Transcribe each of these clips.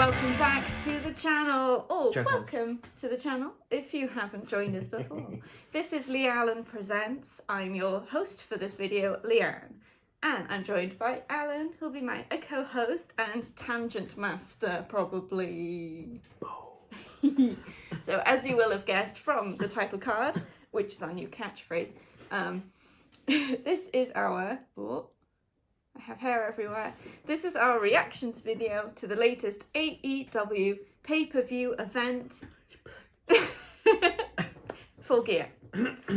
welcome back to the channel. Oh, Just welcome to the channel if you haven't joined us before. This is Allin Presents. I'm your host for this video, Leanne. And I'm joined by Alan, who'll be my co-host and tangent master, probably. So, as you will have guessed from the title card, which is our new catchphrase, this is our... Oh, I have hair everywhere. This is our reactions video to the latest AEW pay-per-view event, Full Gear,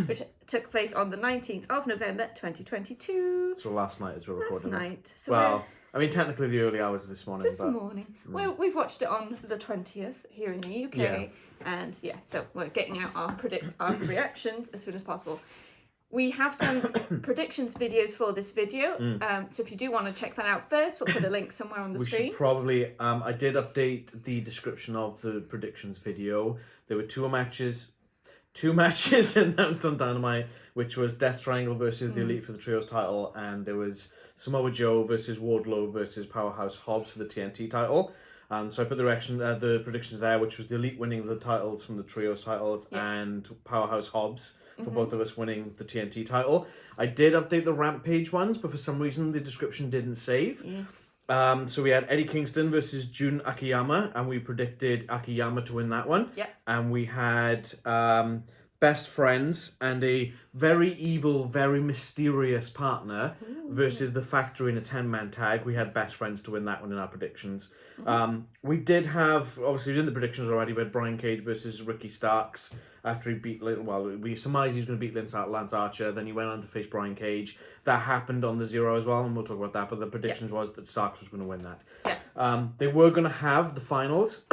which took place on the 19th of November 2022. So last night as we're recording Last night. this. So well, I mean technically the early hours of this morning. This morning. Well, we've watched it on the 20th here in the UK. Yeah. And yeah, so we're getting out our reactions as soon as possible. We have done predictions videos for this video, so if you do want to check that out first, we'll put a link somewhere on the screen. We should probably, I did update the description of the predictions video. There were two matches announced on Dynamite, which was Death Triangle versus the Elite for the Trios title, and there was Samoa Joe versus Wardlow versus Powerhouse Hobbs for the TNT title. So I put the predictions there, which was the Elite winning the titles from the Trios titles and Powerhouse Hobbs for both of us winning the TNT title. I did update the Rampage ones, but for some reason the description didn't save. Yeah. So we had Eddie Kingston versus Jun Akiyama, and we predicted Akiyama to win that one. Yeah. And we had Best Friends and a very evil, very mysterious partner versus the Factory in a 10-man tag. We had Best Friends to win that one in our predictions. We did have, obviously, we did the predictions already. We had Brian Cage versus Ricky Starks after he beat, we surmised he was going to beat Lance Archer. Then he went on to face Brian Cage. That happened on the Zero as well, and we'll talk about that. But the predictions was that Starks was going to win that. Yeah. They were going to have the finals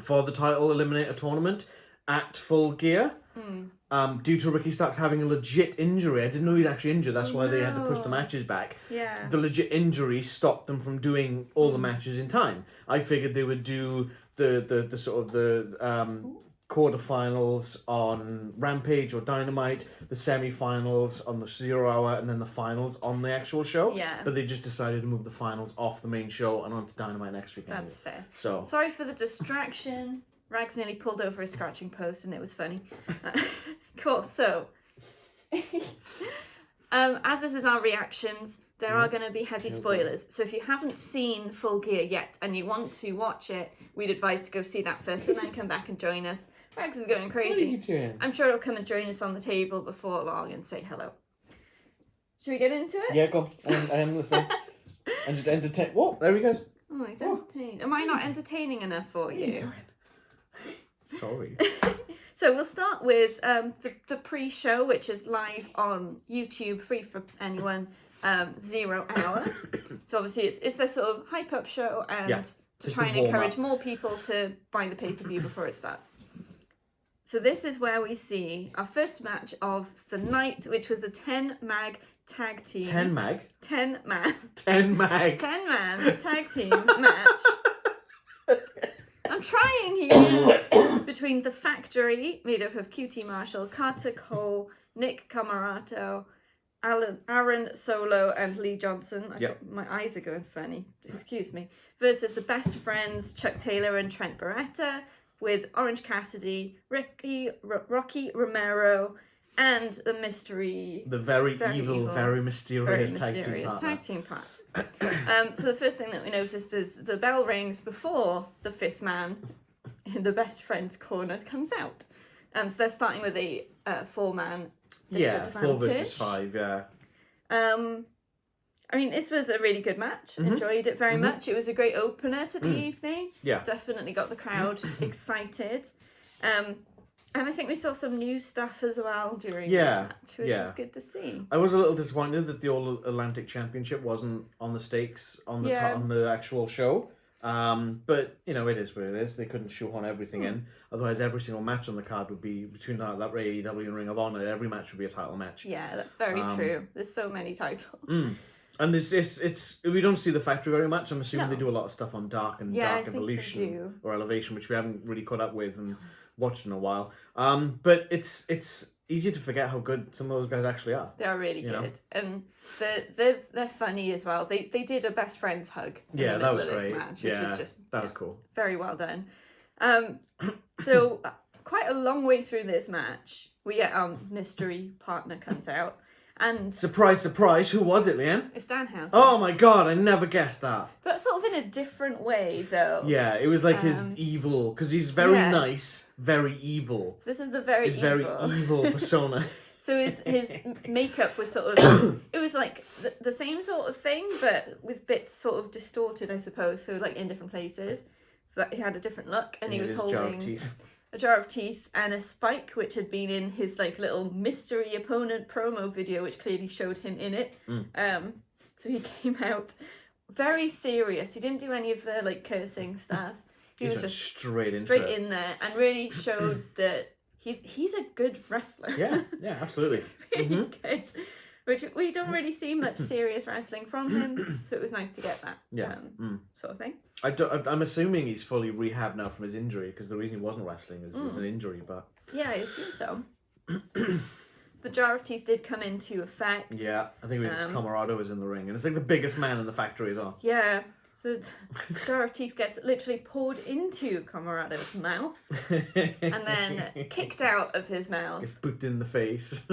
for the title Eliminator tournament at Full Gear. Due to Ricky Starks having a legit injury. I didn't know he was actually injured. That's why they had to push the matches back. Yeah. The legit injury stopped them from doing all the matches in time. I figured they would do the sort of the quarterfinals on Rampage or Dynamite, the semi-finals on the 0 Hour, and then the finals on the actual show. Yeah. But they just decided to move the finals off the main show and onto Dynamite next week. That's fair. So sorry for the distraction. Rags nearly pulled over a scratching post and it was funny. Cool, so as this is our reactions, there are going to be heavy spoilers. So if you haven't seen Full Gear yet and you want to watch it, we'd advise to go see that first and then come back and join us. Rags is going crazy. What are you doing? I'm sure he'll come and join us on the table before long and say hello. Should we get into it? Yeah, go on. I am listening. And just entertain. Whoa, there he goes. Oh, he's entertained. Am I not entertaining enough for you? Sorry. So we'll start with the pre-show, which is live on YouTube, free for anyone, 0 Hour. So obviously it's the sort of hype-up show and to try and encourage more people to buy the pay-per-view before it starts. So this is where we see our first match of the night, which was the 10-mag tag team. 10-mag? 10-man. 10-mag. 10-man tag team match. I'm trying here. Between the Factory, made up of QT Marshall, Carter Cole, Nick Camarato, Aaron Solo, and Lee Johnson. My eyes are going funny. Excuse me. Versus the Best Friends, Chuck Taylor and Trent Beretta, with Orange Cassidy, Rocky Romero, and the mystery... The very evil, very mysterious tag team partner. So the first thing that we noticed is the bell rings before the fifth man in the Best Friends corner comes out. So they're starting with a 4-man disadvantage. 4 versus 5, yeah. I mean, this was a really good match. Enjoyed it very much. It was a great opener to the evening. Yeah. Definitely got the crowd excited. And I think we saw some new stuff as well during this match, which was good to see. I was a little disappointed that the All-Atlantic Championship wasn't on the stakes on the on the actual show. But, you know, it is what it is. They couldn't shoehorn everything in. Otherwise, every single match on the card would be between that AEW and Ring of Honor. Every match would be a title match. Yeah, that's very true. There's so many titles. And it's we don't see the factory very much. I'm assuming No. they do a lot of stuff on Dark and Yeah, I Dark think they Evolution do. or Elevation, which we haven't really caught up with and watched in a while. But it's easy to forget how good some of those guys actually are. They are really You know? good, and they're funny as well. They did a best friends hug. In the Yeah, that middle was of this great. match, which Yeah, was just that was cool. very well done. So quite a long way through this match, we get mystery partner comes out, and Surprise, surprise! Who was it, Leanne? it's Danhausen. Oh my god! I never guessed that. But sort of in a different way, though. Yeah, it was like his evil, because he's very Yes. nice, very evil. This is the very His very evil persona. So his makeup was sort of, it was like the same sort of thing, but with bits sort of distorted, I suppose. So like in different places, so that he had a different look, and he was holding a jar of teeth and a spike, which had been in his like little mystery opponent promo video, which clearly showed him in it. So he came out very serious. He didn't do any of the like cursing stuff. He was just straight in there and really showed that he's a good wrestler. Yeah, absolutely. Really good. Which we don't really see much serious wrestling from him, so it was nice to get that sort of thing. I'm assuming he's fully rehabbed now from his injury, because the reason he wasn't wrestling is an injury, but... Yeah, I assume so. The jar of teeth did come into effect. Yeah, I think it was Camarado was in the ring, and it's like the biggest man in the factory as well. Yeah, the jar of teeth gets literally poured into Camarado's mouth and then kicked out of his mouth. Gets booked in the face.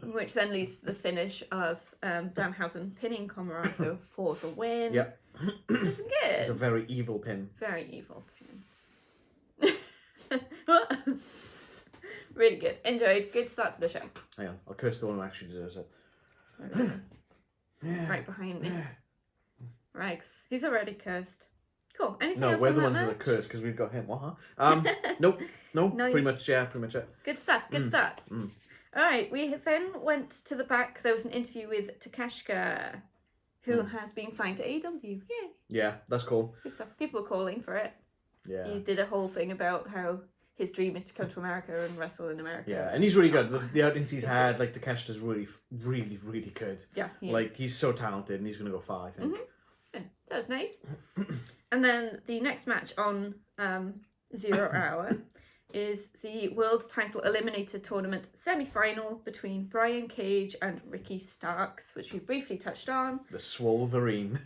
Which then leads to the finish of Danhausen pinning Camarado for the win. Yep. Which is good. It's a very evil pin. Very evil pin. Really good. Enjoyed. Good start to the show. Hang on, I'll curse the one who actually deserves it. It's right behind me. Right, he's already cursed. Cool. Anything No, else we're on the that ones that are match? cursed because we've got him. What? Huh? Nope. Nice. Pretty much it. Good stuff. Good stuff. All right. We then went to the back. There was an interview with Takeshka, who has been signed to AEW. Yay. Yeah, that's cool. Good stuff. People were calling for it. Yeah. He did a whole thing about how his dream is to come to America and wrestle in America. Yeah, and he's really good. The audience he's had, like Takeshita's really good. Yeah, he like is. he's so talented, and he's gonna go far, I think. Yeah, that was nice. And then the next match on 0 Hour is the World's Title Eliminator Tournament semi-final between Brian Cage and Ricky Starks, which we briefly touched on. The Swolverine.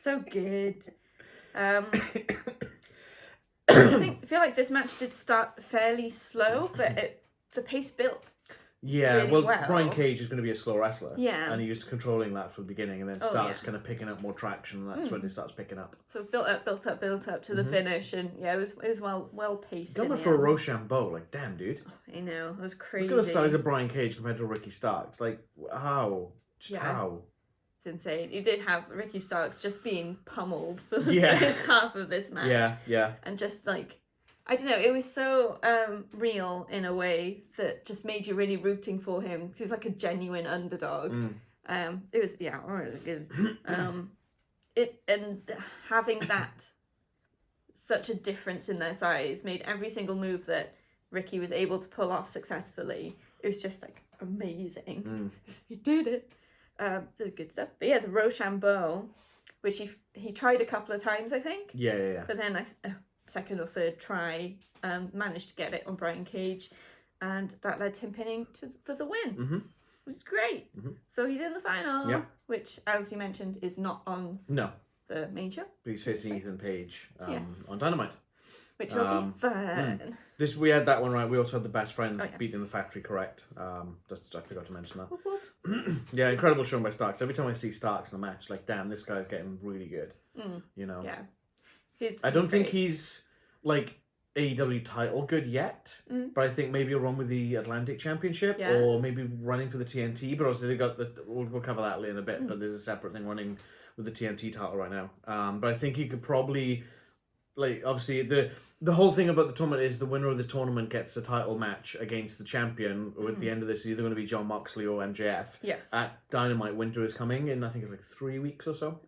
So good. I feel like this match did start fairly slow, but the pace built. Yeah, really well, Brian Cage is going to be a slow wrestler. Yeah. And he was controlling that from the beginning, and then starts kind of picking up more traction, and that's when it starts picking up. So built up to the finish, and yeah, it was well paced. Going for a Rochambeau, like damn, dude. I know, it was crazy. Look at the size of Brian Cage compared to Ricky Starks. Like how? Just how? It's insane. You did have Ricky Starks just being pummeled for the Yeah. first half of this match. Yeah. And just like, I don't know, it was so real in a way that just made you really rooting for him. He's like a genuine underdog. It was really good. And having that such a difference in their size made every single move that Ricky was able to pull off successfully. It was just like amazing. You did it. There's good stuff. But yeah, the Rochambeau, which he tried a couple of times, I think. Yeah. But then second or third try, managed to get it on Brian Cage, and that led to him pinning for the win. It was great. So he's in the final, which, as you mentioned, is not on the main show. But he's facing Ethan Page Yes. on Dynamite. Which will be fun. We had that one right. We also had the best friend beating the factory correct. I forgot to mention that. Yeah, incredible showing by Starks. Every time I see Starks in a match, like, damn, this guy's getting really good. You know? Yeah. I don't think he's, like, AEW title good yet, but I think maybe a run with the Atlantic Championship or maybe running for the TNT. But also they got we'll cover that later in a bit. But there's a separate thing running with the TNT title right now. But I think he could probably, like, obviously the whole thing about the tournament is the winner of the tournament gets a title match against the champion. Or at the end of this, it's either going to be John Moxley or MJF. Yes. At Dynamite, winter is coming in. I think it's like 3 weeks or so.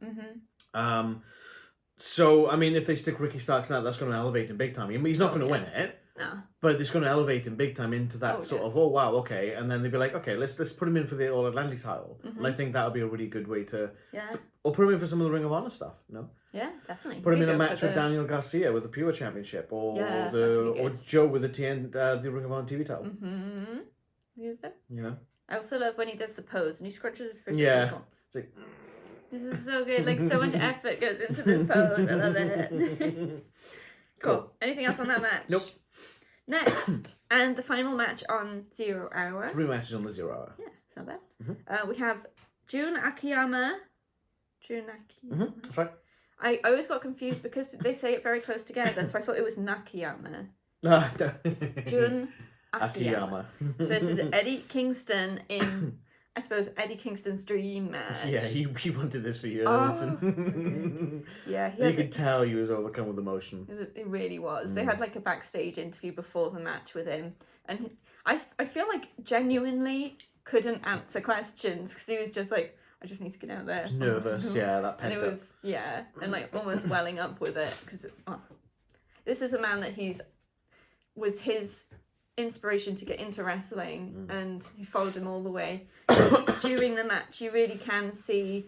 So, I mean, if they stick Ricky Starks in that's going to elevate him big time. He's not going to win it, No. But it's going to elevate him big time into that sort of, oh wow, okay, and then they'd be like, okay, let's put him in for the All Atlantic title, and I think that would be a really good way to, or put him in for some of the Ring of Honor stuff, no? Yeah, definitely. Put him in a match with Daniel Garcia with the Pure Championship, or Joe with the Ring of Honor TV title. You know. I also love when he does the pose and he scrunches his fist. Yeah, it's like. This is so good. Like so much effort goes into this pose. I love it. Cool. Anything else on that match? Nope. Next, and the final match on 0 Hour. 3 matches on the 0 Hour. Yeah, it's not bad. We have Jun Akiyama. That's right. I always got confused because they say it very close together, so I thought it was Nakayama. It's Jun Akiyama versus Eddie Kingston in, I suppose, Eddie Kingston's dream match. Yeah, he wanted this for years. Yeah, you could tell he was overcome with emotion. It really was. They had like a backstage interview before the match with him, and I feel like genuinely couldn't answer questions because he was just like, I just need to get out there. Just nervous, that pent and it was and like almost welling up with it because this is a man that was his inspiration to get into wrestling, and he followed him all the way. During the match, you really can see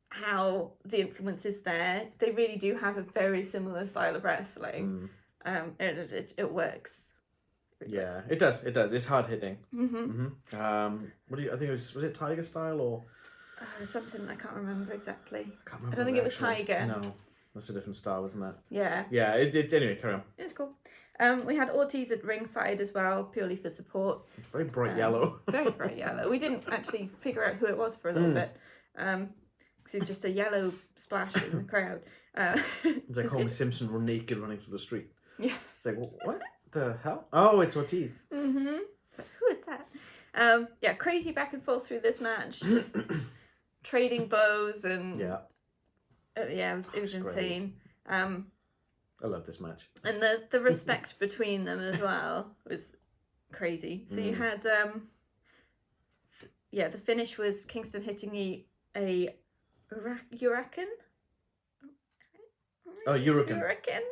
how the influence is there. They really do have a very similar style of wrestling. It works. It does. It's hard hitting. What do you? I think was it Tiger style or? Something I can't remember exactly. I don't think it was Tiger. No, that's a different style, isn't it? Yeah. Yeah. Anyway, carry on. It's cool. We had Ortiz at ringside as well, purely for support. Very bright yellow. Very bright yellow. We didn't actually figure out who it was for a little bit, because it was just a yellow splash in the crowd. It's like Homer Simpson were naked running through the street. Yeah. It's like, what the hell? Oh, it's Ortiz. Who is that? Crazy back and forth through this match, just trading blows and it was insane. I love this match. And the respect between them as well was crazy. So you had the finish was Kingston hitting a Hurricane. Oh, Hurricane.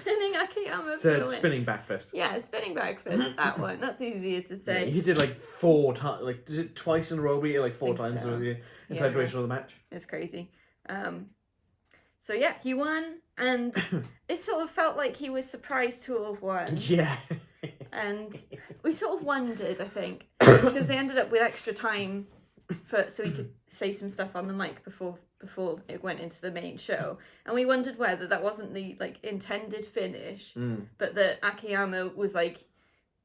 Pinning Akiyama. So spinning back fist. Yeah, spinning back fist. That one. That's easier to say. He did like 4 times. Like, is it twice in a row? He like 4 times over the entire duration of the match. It's crazy. So yeah, he won, and it sort of felt like he was surprised to have won. Yeah. And we sort of wondered, I think, because they ended up with extra time so he could say some stuff on the mic before it went into the main show, and we wondered whether that wasn't the intended finish, but that Akiyama was like,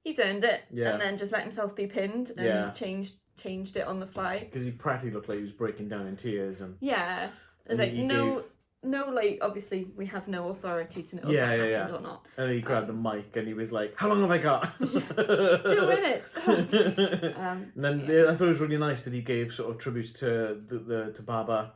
he's earned it, and then just let himself be pinned and changed it on the fly because he practically looked like he was breaking down in tears and it's like no, like, obviously we have no authority to know if that happened or not. And then he grabbed the mic and he was like, how long have I got? 2 minutes. And then I thought it was really nice that he gave sort of tributes to to Baba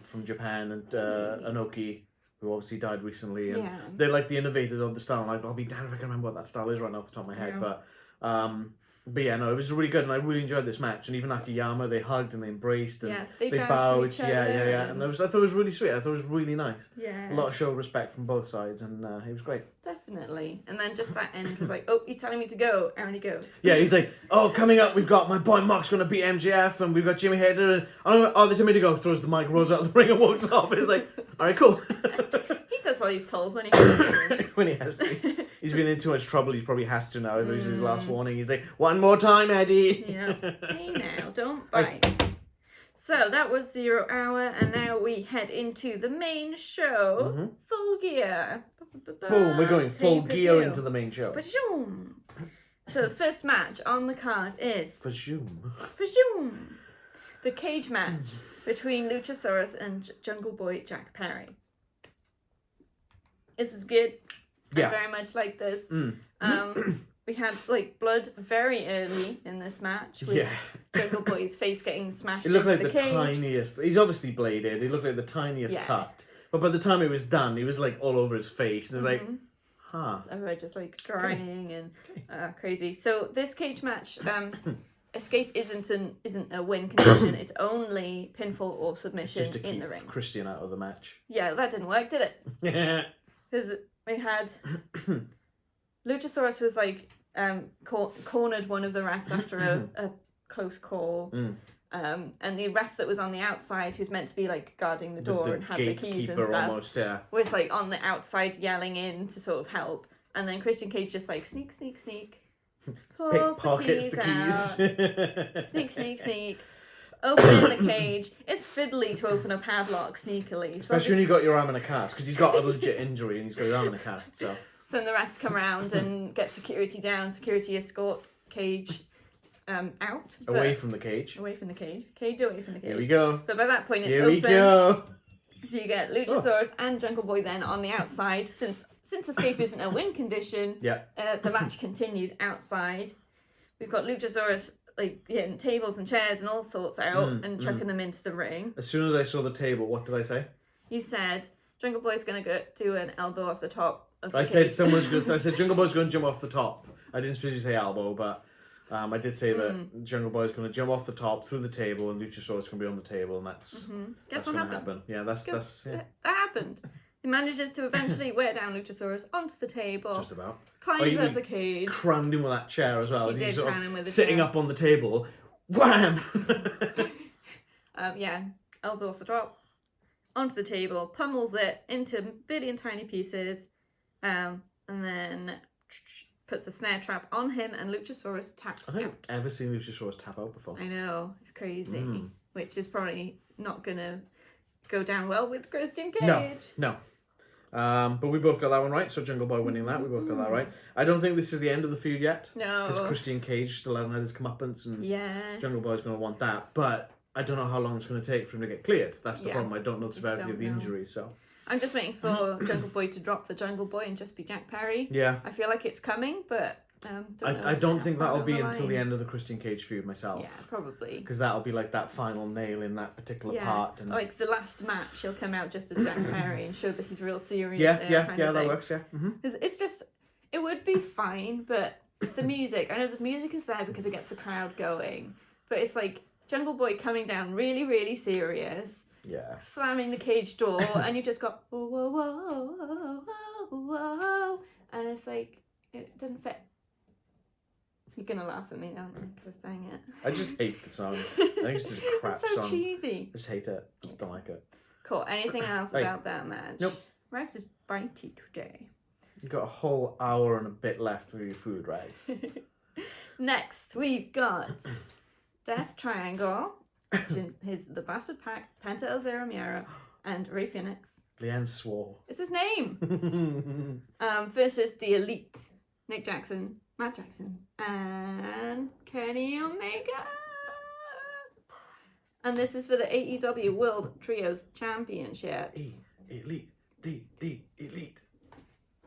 from Japan and Anoki, who obviously died recently. And they're like the innovators of the style. Like, I'll be damned if I can remember what that style is right now off the top of my head. But yeah, no, it was really good, and I really enjoyed this match. And even Akiyama, they hugged and they embraced and they bowed. And I thought it was really sweet. I thought it was really nice. Yeah, a lot of show of respect from both sides, and it was great. Definitely. And then just that end was like, oh, he's telling me to go, and he goes. Yeah, he's like, oh, coming up, we've got my boy Mox going to beat MJF, and we've got Jimmy Hayter, and oh, they tell me to go. Throws the mic, rolls out of the ring, and walks off. It's like, all right, cool. He does what he's told when he has to. When he has to. He's been in too much trouble. He probably has to now. This is his last warning. He's like, one more time, Eddie. Yeah. Hey now, don't bite. So that was 0 Hour, and now we head into the main show. Full Gear. Boom, we're going full gear into the main show. So the first match on the card is the cage match between Luchasaurus and Jungle Boy Jack Perry. This is good. I very much like this. We had blood very early in this match with Jungle Boy's face getting smashed. It looked like the the tiniest. He's obviously bladed. It looked like the tiniest cut. But by the time it was done, he was all over his face, and it was like, huh. Just drying and crazy. So this cage match, escape isn't a win condition. It's only pinfall or submission just to in keep the ring. Christian out of the match. Yeah, that didn't work, did it? Yeah. Because we had Luchasaurus was like cornered one of the refs after a close call. And the ref that was on the outside, who's meant to be like guarding the door and had the keys and stuff, almost, yeah, was like on the outside yelling in to sort of help. And then Christian Cage just like sneak, pickpockets the keys. Sneak, sneak. Opening the cage. It's fiddly to open a padlock sneakily. Especially when you got your arm in a cast, because he's got a legit injury and he's got his arm in a cast. So then the refs come around and get security down. Security escort Cage out. Away from the cage. Away from the cage. Cage away from the cage. Here we go. But by that point it's Here open. we go. So you get Luchasaurus and Jungle Boy then on the outside. Since escape isn't a win condition, the match continues outside. We've got Luchasaurus like hitting tables and chairs and all sorts out and chucking them into the ring. As soon as I saw the table, what did I say? You said Jungle Boy's gonna go do an elbow off the top of the I cage. said Jungle Boy's going to jump off the top. I didn't specifically say elbow, but I did say that Jungle Boy's going to jump off the top through the table, and Luchasaurus going to be on the table, and that's Guess going what to happen. Yeah, that's That happened. He manages to eventually wear down Luchasaurus onto the table. Just about. Climbs out the cage. Crammed him with that chair as well. He did He's sort cram him with of the sitting chair. up on the table. Wham! Elbow off the top, onto the table, pummels it into a billion tiny pieces, and then puts the snare trap on him, and Luchasaurus taps I don't out. think I've ever seen Luchasaurus tap out before. I know, it's crazy, which is probably not gonna go down well with Christian Cage. No. But we both got that one right, so Jungle Boy winning that, we both got that right. I don't think this is the end of the feud yet. No. Because Christian Cage still hasn't had his comeuppance, and Yeah. Jungle Boy's going to want that. But I don't know how long it's going to take for him to get cleared. That's the Yeah. problem. I don't know the severity of the don't know. injury, so... I'm just waiting for Jungle Boy to drop the Jungle Boy and just be Jack Perry. Yeah. I feel like it's coming, but I don't think that'll be until the end. end of the Christian Cage feud myself. Yeah, probably. Because that'll be like that final nail in that particular part. And... Like the last match, he'll come out just as Jack Perry and show that he's real serious. Yeah, kind of that thing. works, yeah. Mm-hmm. It's just, it would be fine, but the music, I know the music is there because it gets the crowd going, but it's like Jungle Boy coming down really, really serious, Yeah. slamming the cage door, and you just got, whoa, whoa, whoa, whoa, whoa, whoa, and it's like, it doesn't fit. You're gonna laugh at me now for saying it. I just hate the song. I think it's just a crap It's so song. cheesy. I just hate it. Just don't like it. Cool. Anything else Hey. about that match? Nope. Rex is bitey today. You've got a whole hour and a bit left for your food, Rags. Next, we've got Death Triangle, which is the Bastard Pack, Penta El Zero Miedo, and Rey Fenix. Leanne swore. It's his name. Versus the Elite, Nick Jackson, Matt Jackson, and Kenny Omega. And this is for the AEW World Trios Championship. Elite. The Elite.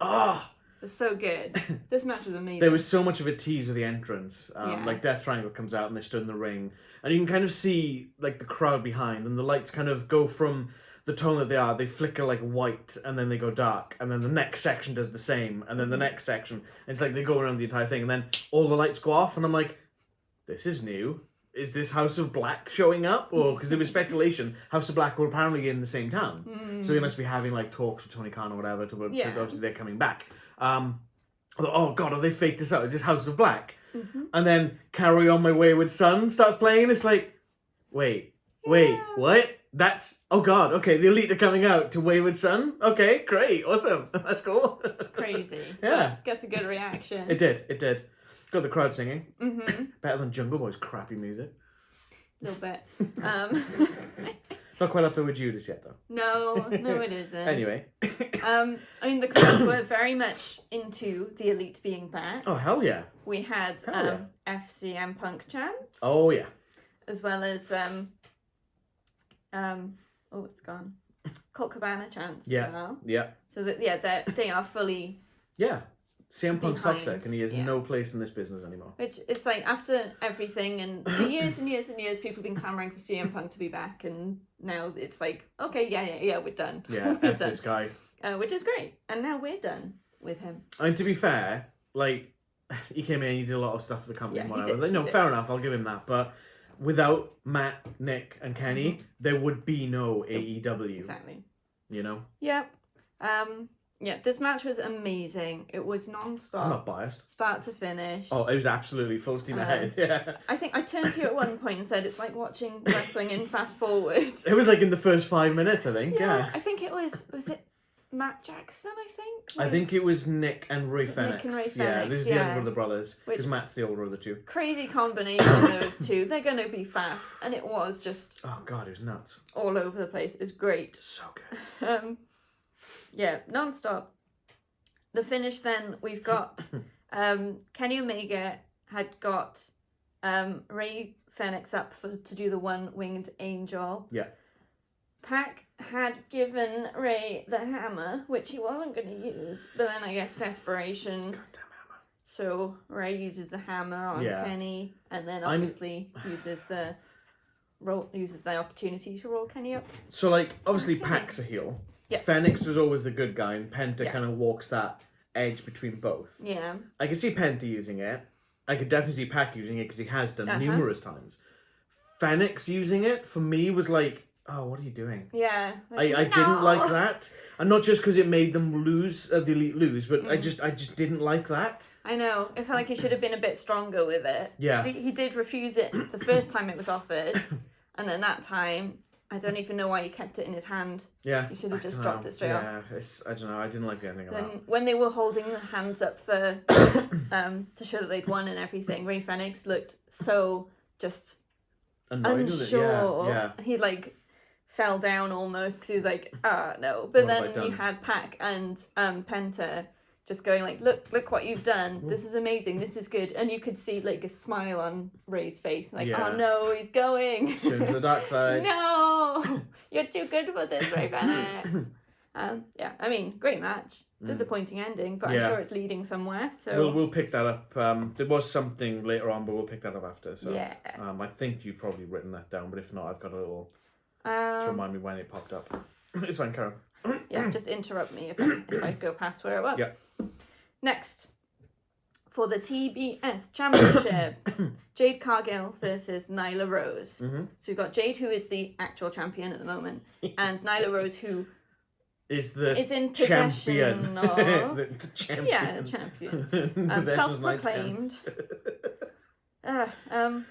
Ah! It's so good. This match was amazing. There was so much of a tease of the entrance. Yeah. Like Death Triangle comes out and they stood in the ring. And you can kind of see like the crowd behind, and the lights kind of go from the tone that they are. They flicker like white and then they go dark. And then the next section does the same. And then the next section. It's like they go around the entire thing. And then all the lights go off. And I'm like, this is new. Is this House of Black showing up? Or because there was speculation, House of Black were apparently in the same town. So they must be having like talks with Tony Khan or whatever to obviously they're coming back. I thought, oh god, have they faked this out? Is this House of Black? And then Carry On My Wayward Son starts playing and it's like, wait, what? That's, oh god, okay, the Elite are coming out to Wayward Son? Okay, great, awesome, that's cool. Crazy. Yeah. But gets a good reaction. It did. Got the crowd singing. Better than Jungle Boy's crappy music. A little bit. Not quite up there with Judas yet, though. No, it isn't. Anyway. I mean, the crowd were very much into the Elite being back. Oh, hell yeah. We had Hell FCM Punk chants. Oh, yeah. As well as, oh, it's gone. Colt Cabana chants Yeah. as well. Yeah. So, that they are fully... Yeah. CM Punk's Behind, toxic and he has no place in this business anymore. Which, it's like, after everything, and for years and years and years, people have been clamouring for CM Punk to be back, and now it's like, okay, yeah, we're done. Yeah, We're F this guy. Which is great. And now we're done with him. I mean, to be fair, like, he came in, he did a lot of stuff for the company and Yeah, whatever. he did. Fair enough, I'll give him that. But without Matt, Nick, and Kenny, there would be no AEW. Exactly. You know? Yep. Yeah, this match was amazing. It was non-stop. I'm not biased. Start to finish. Oh, it was absolutely full steam ahead. Yeah. I think I turned to you at one point and said it's like watching wrestling in fast forward. It was like in the first 5 minutes, I think. Yeah. I think it was it Matt Jackson, I think? I think it was Nick and Ray Fenix. Nick and Ray Yeah, Fenix, this is the younger of the brothers. Because Which- Matt's the older of the two. Crazy combination of those two. They're going to be fast. And it was just Oh, God, it was nuts. all over the place. It was great. So good. Yeah, non-stop. The finish then, we've got Kenny Omega had got Ray Fenix up to do the one-winged angel. Yeah. Pac had given Ray the hammer, which he wasn't going to use, but then I guess desperation. Goddamn hammer. So Ray uses the hammer on Kenny, and then obviously uses the opportunity to roll Kenny up. So, like, obviously Pac's a heel. Yes. Fenix was always the good guy, and Penta Yeah. kind of walks that edge between both. Yeah. I can see Penta using it. I could definitely see Pac using it because he has done numerous times. Fenix using it, for me, was like, oh, what are you doing? Yeah. I didn't like that. And not just because it made them lose, the Elite lose, but I just didn't like that. I know. I felt like he should have been a bit stronger with it. Yeah. He did refuse it the first time it was offered, and then that time, I don't even know why he kept it in his hand. Yeah. He should have I just don't dropped know. it straight off. Yeah, I don't know. I didn't like the ending of Then that. when they were holding the hands up for to show that they'd won and everything, Ray Fenix looked so just Annoyed with it. unsure. Yeah. He like fell down almost because he was like, no. But What have I then you done? had Pac and Penta just going like, look what you've done. This is amazing. This is good. And you could see like a smile on Ray's face, like, Yeah. oh no, he's going. Turn to the dark side. No, you're too good for this, Ray Fenix. Yeah, I mean, great match. Disappointing ending, but Yeah. I'm sure it's leading somewhere. So We'll pick that up. There was something later on, but we'll pick that up after. So yeah. I think you've probably written that down, but if not, I've got a little to Um, remind me when it popped up. It's fine, Karen. yeah, just interrupt me if I go past where it was. Yeah. Next, for the TBS Championship, Jade Cargill versus Nyla Rose. Mhm. So we've got Jade, who is the actual champion at the moment, and Nyla Rose, who Is the is in champion. possession of... the champion. Yeah, the champion. Possession's Self-proclaimed. 9/10.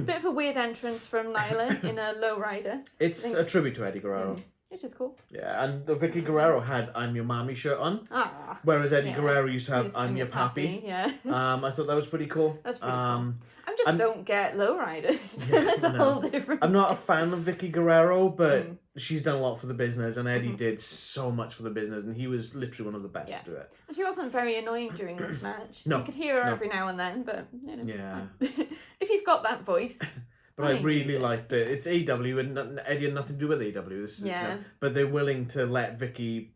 Bit of a weird entrance from Nyla in a lowrider, It's a tribute to Eddie Guerrero. which is cool. Yeah, and Vicky Guerrero had "I'm Your Mommy" shirt on, Ah, whereas Eddie Yeah. Guerrero used to have it's "I'm Your Pappy." Yeah. I thought that was pretty cool. That's pretty cool. I just I'm- don't get lowriders. That's a No. whole different. I'm not a fan of Vicky Guerrero, but Mm. she's done a lot for the business, and Eddie did so much for the business, and he was literally one of the best Yeah. to do it. She wasn't very annoying during this match. No, You could hear her no. every now and then, but you know. Yeah. fine. If you've got that voice. But I need really it. liked it. It's AEW, and Eddie had nothing to do with AEW. This is Yeah. but they're willing to let Vicky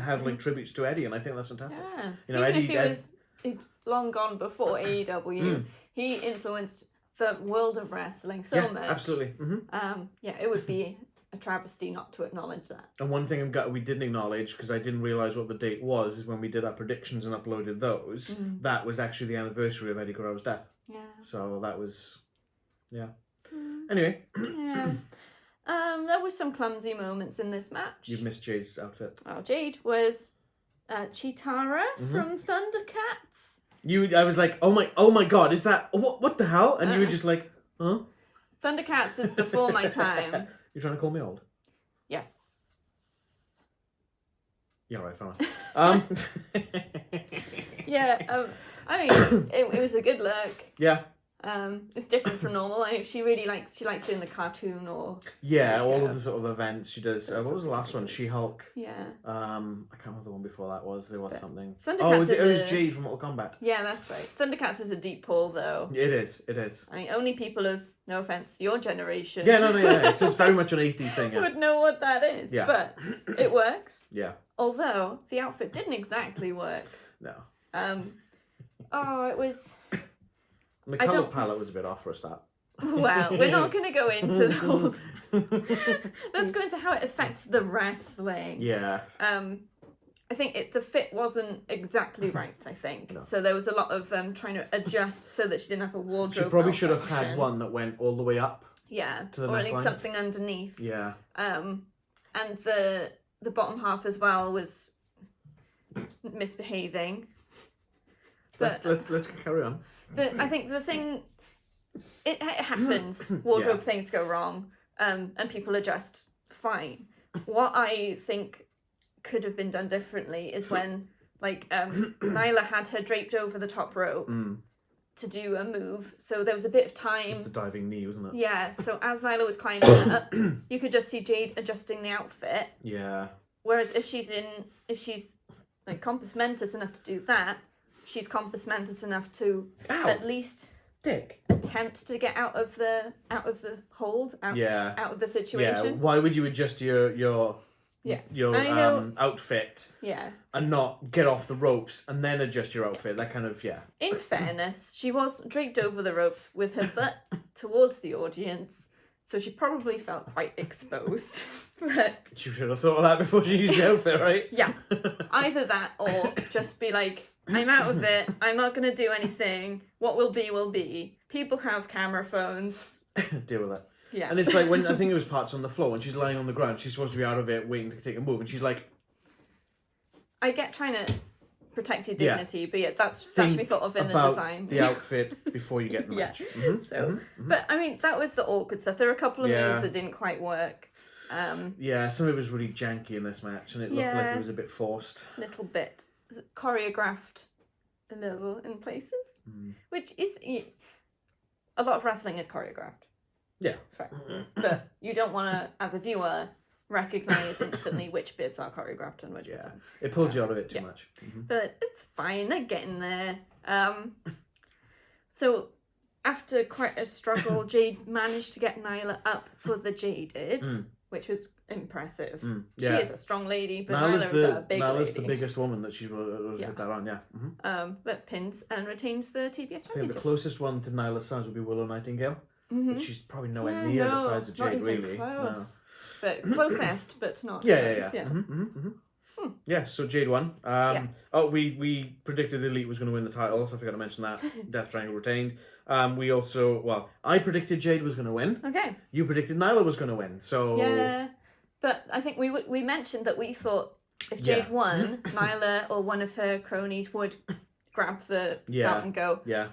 have like tributes to Eddie, and I think that's fantastic. Yeah. You So know, even Eddie- if he was long gone before AEW, he influenced the world of wrestling so yeah, much. absolutely. Yeah, it would be a travesty not to acknowledge that. And one thing we didn't acknowledge, because I didn't realise what the date was, is when we did our predictions and uploaded those, that was actually the anniversary of Eddie Guerrero's death. Yeah. So that was, yeah. Anyway, Yeah. There were some clumsy moments in this match. you've missed Jade's outfit. Well, Jade was Chitara Mm-hmm. from Thundercats. I was like, oh my god, is that, what the hell? And you were just like, huh? Thundercats is before my time. You're trying to call me old? Yes. Yeah, right, fine. Yeah, I mean, it was a good look. Yeah. It's different from normal. I mean, she likes doing the cartoon or Yeah, all Yeah. of the sort of events she does. What was the last one? She-Hulk. yeah. I can't remember the one before that was. There was something. Thundercats it was is a- Jade from Mortal Kombat. Yeah, that's right. Thundercats is a deep pull though. It is. I mean, only people of, no offense, your generation. Yeah, no, yeah. It's just very much an 80s thing. Yeah. would know what that is. Yeah. But it works. Yeah. Although the outfit didn't exactly work. No. It was. The I colour don't- palette was a bit off for a start. Well, we're not going to go into the whole. Let's go into how it affects the wrestling. Yeah. I think the fit wasn't exactly right. I think so. There was a lot of trying to adjust so that she didn't have a wardrobe. She probably should have had malfunction. one that went all the way up. Yeah, to the or at least neckline. something underneath. Yeah. And the bottom half as well was misbehaving. But let's carry on. I think the thing, it happens. Wardrobe things go wrong, and people are just fine. What I think could have been done differently is when, like, Nyla had her draped over the top rope to do a move, so there was a bit of time. It's the diving knee, wasn't it? Yeah, so as Nyla was climbing up, you could just see Jade adjusting the outfit. Yeah. Whereas if she's like compass mentis enough to do that, she's compass mentis enough to at least attempt to get out of the hold, out of the situation. Yeah. Why would you adjust your outfit and not get off the ropes and then adjust your outfit? That kind of In fairness, she was draped over the ropes with her butt towards the audience, so she probably felt quite exposed. But she should have thought of that before she used the outfit, right? Yeah. Either that or just be like, I'm out of it. I'm not going to do anything. What will be, will be. People have camera phones. Deal with that. Yeah. And it's like when, I think it was parts on the floor, when she's lying on the ground, she's supposed to be out of it, waiting to take a move, and she's like... I get trying to protect your dignity, but that should be thought of in the design. The outfit before you get in the match. But I mean, that was the awkward stuff. There were a couple of moves that didn't quite work. Some of it was really janky in this match, and it looked like it was a bit forced. A little bit. Choreographed a little in places, which is... A lot of wrestling is choreographed. Yeah. Right. But you don't want to, as a viewer, recognise instantly which bits are choreographed and which bits aren't. It pulls you out of it too much. But it's fine, they're getting there. So after quite a struggle, Jade managed to get Nyla up for the Jaded, which was impressive. She is a strong lady, but Nyla is a big lady. Nyla's the biggest woman that she's hit that on, but pins and retains the TBS championship. I think the closest one to Nyla's size would be Willow Nightingale. But she's probably nowhere near the size of Jade, really. Close. No. But closest, but not. Yeah. Yeah, so Jade won. We predicted the Elite was going to win the titles. I forgot to mention that. Death Triangle retained. We also, I predicted Jade was going to win. Okay. You predicted Nyla was going to win. So yeah, but I think we mentioned that we thought if Jade won, Nyla or one of her cronies would grab the belt and go. Yeah.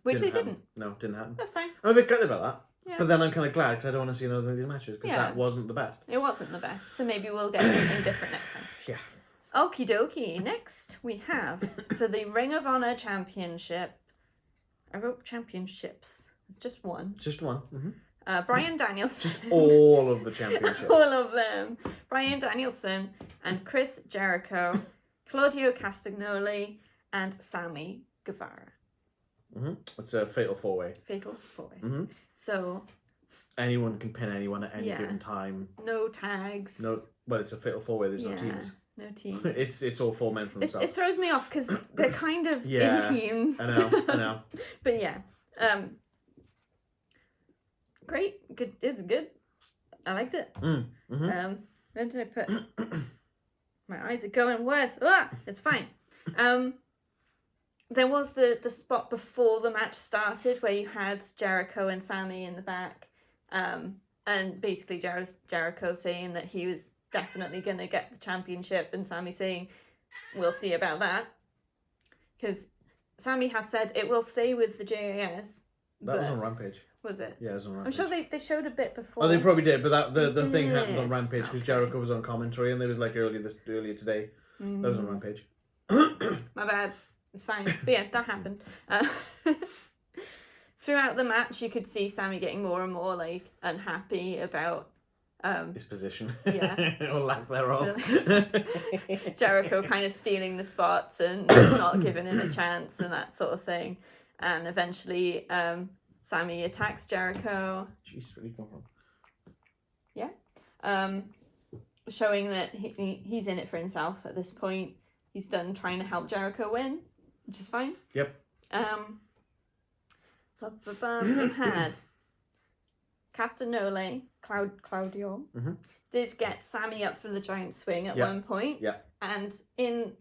Which they didn't. No, didn't happen. That's fine. I'm a bit gutted about that. Yeah. But then I'm kind of glad because I don't want to see another of these matches because that wasn't the best. It wasn't the best. So maybe we'll get something different next time. Yeah. Okie dokie. Next we have for the Ring of Honor Championship. I wrote championships. It's just one. Just one. Bryan Danielson. Just all of the championships. All of them. Bryan Danielson and Chris Jericho, Claudio Castagnoli, and Sammy Guevara. It's a fatal four-way. Fatal four-way. So anyone can pin anyone at any given time. No tags. It's a fatal four-way. There's no teams. No team. It's all four men from the start. It throws me off because they're kind of in teams. I know. But yeah, great. Good. It's good. I liked it. Where did I put? My eyes are going worse. It's fine. There was the spot before the match started where you had Jericho and Sammy in the back, and basically Jericho saying that he was definitely going to get the championship, and Sammy saying, we'll see about that. Because Sammy has said it will stay with the JAS. That was on Rampage. Was it? Yeah, it was on Rampage. I'm sure they showed a bit before. Oh, they probably did, but the thing happened on Rampage because Jericho was on commentary, and there was like earlier today. That was on Rampage. My bad. It's fine. But yeah, that happened. Throughout the match, you could see Sammy getting more and more like unhappy about his position. Yeah. Or lack thereof. Jericho kind of stealing the spots and not giving him a chance and that sort of thing. And eventually, Sammy attacks Jericho. Jeez, where did he come from? Yeah. Showing that he's in it for himself at this point. He's done trying to help Jericho win, which is fine. Yep. You had Castagnoli, Claudio, did get Sammy up from the giant swing at one point. Yeah. And in,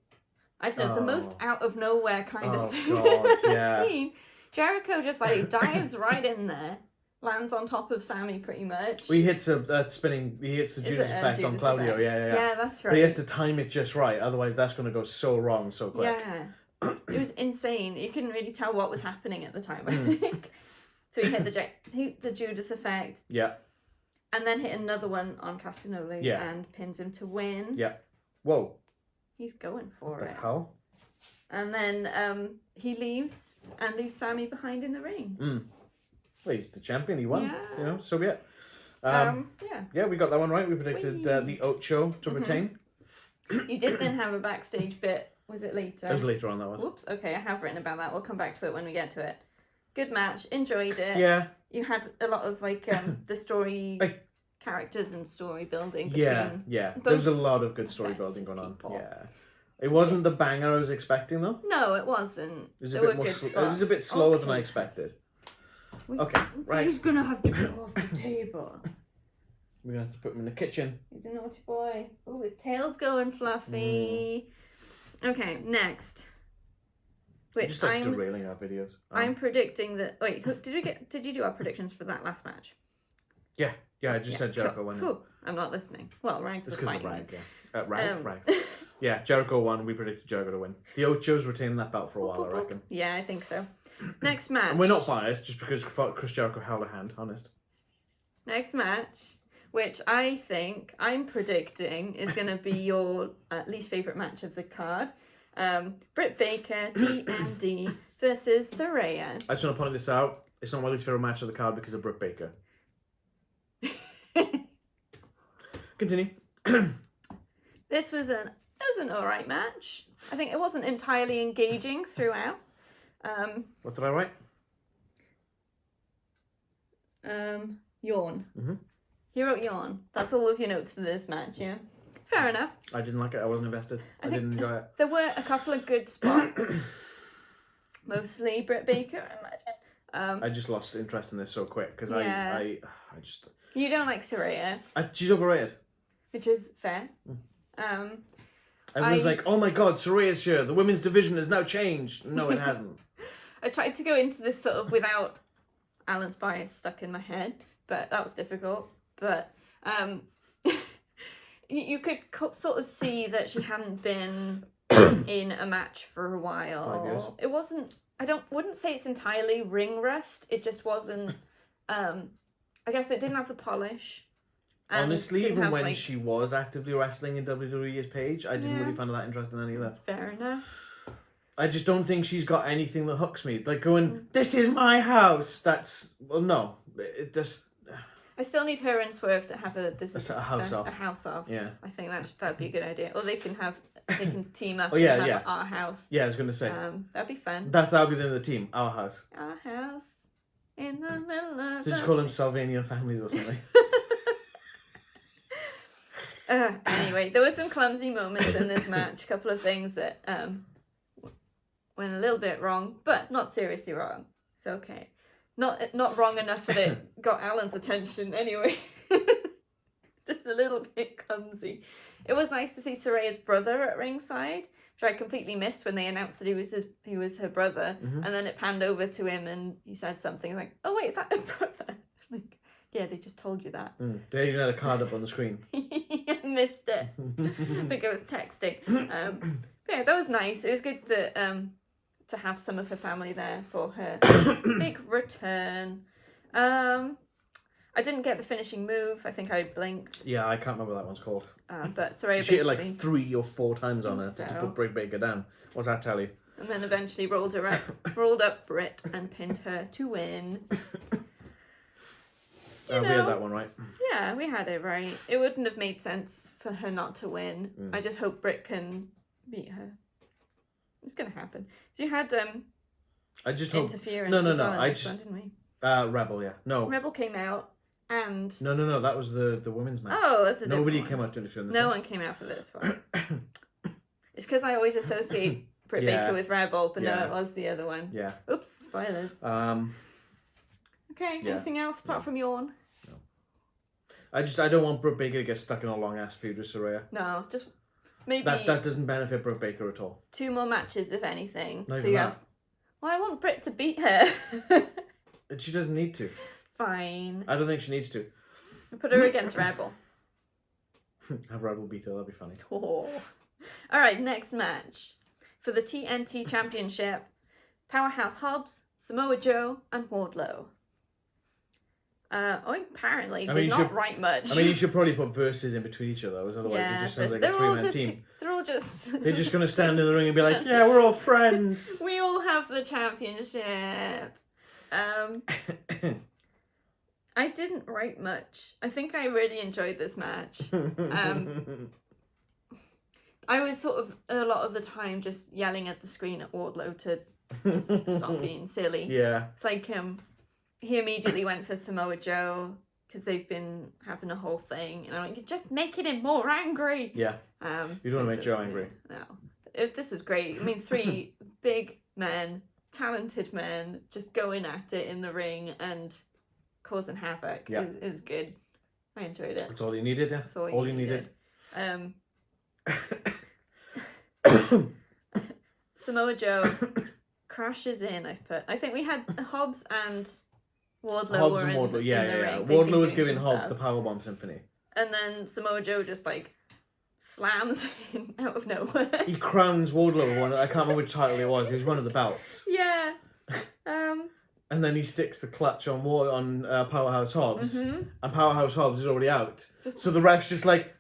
I don't know, the most out of nowhere kind of thing God, I've seen, Jericho just like dives right in there lands on top of Sammy pretty much. He hits a spinning. He hits the Judas effect on Claudio. Effect? Yeah. Yeah, that's right. But he has to time it just right. Otherwise, that's going to go so wrong so quick. Yeah. It was insane. You couldn't really tell what was happening at the time, I think. So he hit the Judas effect. Yeah. And then hit another one on Castagnoli and pins him to win. Yeah. Whoa. He's going for What it. the hell? And then he leaves Sammy behind in the ring. Well, he's the champion. He won. Yeah. You know, so be it. Yeah, we got that one right. We predicted the Ocho to retain. You did then have a backstage bit. Was it later? It was later on, that was. Whoops, okay, I have written about that. We'll come back to it when we get to it. Good match. Enjoyed it. Yeah. You had a lot of, like, the story... characters and story building between there was a lot of good story building going on. Yeah, it wasn't the banger I was expecting though. No, it wasn't. It was a bit more. It was a bit slower than I expected. Okay, right. He's gonna have to get off the table. We're gonna have to put him in the kitchen. He's a naughty boy. Oh, his tail's going fluffy. Okay, next. Which just like derailing our videos. I'm predicting that. Wait, did you do our predictions for that last match? Yeah, I just said Jericho won. Cool. I'm not listening. Well, Rank was because of fighting. Rank. Yeah, Jericho won. We predicted Jericho to win. The Ochos retaining that belt for a while, I reckon. Yeah, I think so. Next match. And we're not biased, just because Chris Jericho held a hand, honest. Next match, which I'm predicting is going to be your least favourite match of the card. Britt Baker, D.M.D. versus Saraya. I just want to point this out. It's not my least favourite match of the card because of Britt Baker. Continue. This was an alright match. I think it wasn't entirely engaging throughout. What did I write? Yawn. Mm-hmm. You wrote yawn. That's all of your notes for this match, yeah? Fair enough. I didn't like it. I wasn't invested. I didn't enjoy it. There were a couple of good spots. Mostly Britt Baker, I imagine. I just lost interest in this so quick because I just... You don't like Saraya. She's overrated. Which is fair. Everyone's like, oh my god, Saraya's here. The women's division has now changed. No, it hasn't. I tried to go into this sort of without Alan's bias stuck in my head, but that was difficult. But you could sort of see that she hadn't been in a match for a while. 5 years. It wasn't... wouldn't say it's entirely ring rust. It just wasn't... I guess it didn't have the polish. Honestly, even when she was actively wrestling in WWE as Paige, I didn't really find that interesting then either. That's fair enough. I just don't think she's got anything that hooks me. Like going, this is my house. That's... Well, no. It just... I still need her and Swerve to have a house off. A house off. Yeah. I think that'd be a good idea. Or they can team up and have our house. Yeah, I was going to say. That'd be fun. That'll be the name of the team. Our house. Our house in the middle of... So just call them Salvanian families or something. Anyway, there were some clumsy moments in this match. A couple of things that went a little bit wrong, but not seriously wrong. It's okay. Not wrong enough that it got Alan's attention anyway. Just a little bit clumsy. It was nice to see Saraya's brother at ringside, which I completely missed when they announced that he was her brother, and then it panned over to him and he said something like, "Oh wait, is that her brother?" Like, yeah, they just told you that. They even had a card up on the screen. I missed it. I think I was texting. But yeah, that was nice. It was good that to have some of her family there for her big return. I didn't get the finishing move. I think I blinked. Yeah, I can't remember what that one's called. But Saraya she hit like 3 or 4 times on her to put Britt Baker down. What's that tell you? And then eventually rolled up Britt and pinned her to win. We had that one right. Yeah, we had it right. It wouldn't have made sense for her not to win. I just hope Britt can beat her. It's gonna happen. So you had I just hope interference. No. I just didn't we? Rebel, yeah. No. Rebel came out and No. That was the women's match. Oh, that's a different Nobody one. came out to interfere in this No one. one came out for this one. It's because I always associate Britt Baker with Rebel, but no, it was the other one. Yeah. Oops, spoilers. Okay, anything else apart from yawn? No. I don't want Britt Baker to get stuck in a long ass feud with Saraya. No, just maybe that doesn't benefit Britt Baker at all. 2 more matches, if anything. Not so even you that. have. Well, I want Britt to beat her. She doesn't need to. Fine. I don't think she needs to. Put her against Rebel. Have Rebel beat her, that'd be funny. Oh. Alright, next match. For the TNT Championship, Powerhouse Hobbs, Samoa Joe, and Wardlow. Apparently did not write much. I mean, you should probably put verses in between each other, otherwise it just sounds like a three-man team. They're all just... They're just going to stand in the ring and be like, yeah, we're all friends. We all have the championship. I didn't write much. I think I really enjoyed this match. I was sort of, a lot of the time, just yelling at the screen at Wardlow to just stop being silly. Yeah. It's like, he immediately went for Samoa Joe, because they've been having a whole thing, and I'm like, just making him more angry. Yeah. You don't want to make Joe angry. No. This was great. I mean, 3 big men, talented men, just going at it in the ring and causing havoc is good. I enjoyed it. That's all you needed, yeah? That's all you needed. Samoa Joe crashes in, I think we had Hobbs and Wardlow in the ring. Wardlow was giving Hobbs the Powerbomb Symphony. And then Samoa Joe just like slams in out of nowhere. He crowns Wardlow with one, I can't remember which title it was one of the belts. Yeah. And then he sticks the clutch on Powerhouse Hobbs, and Powerhouse Hobbs is already out. So the ref's just like,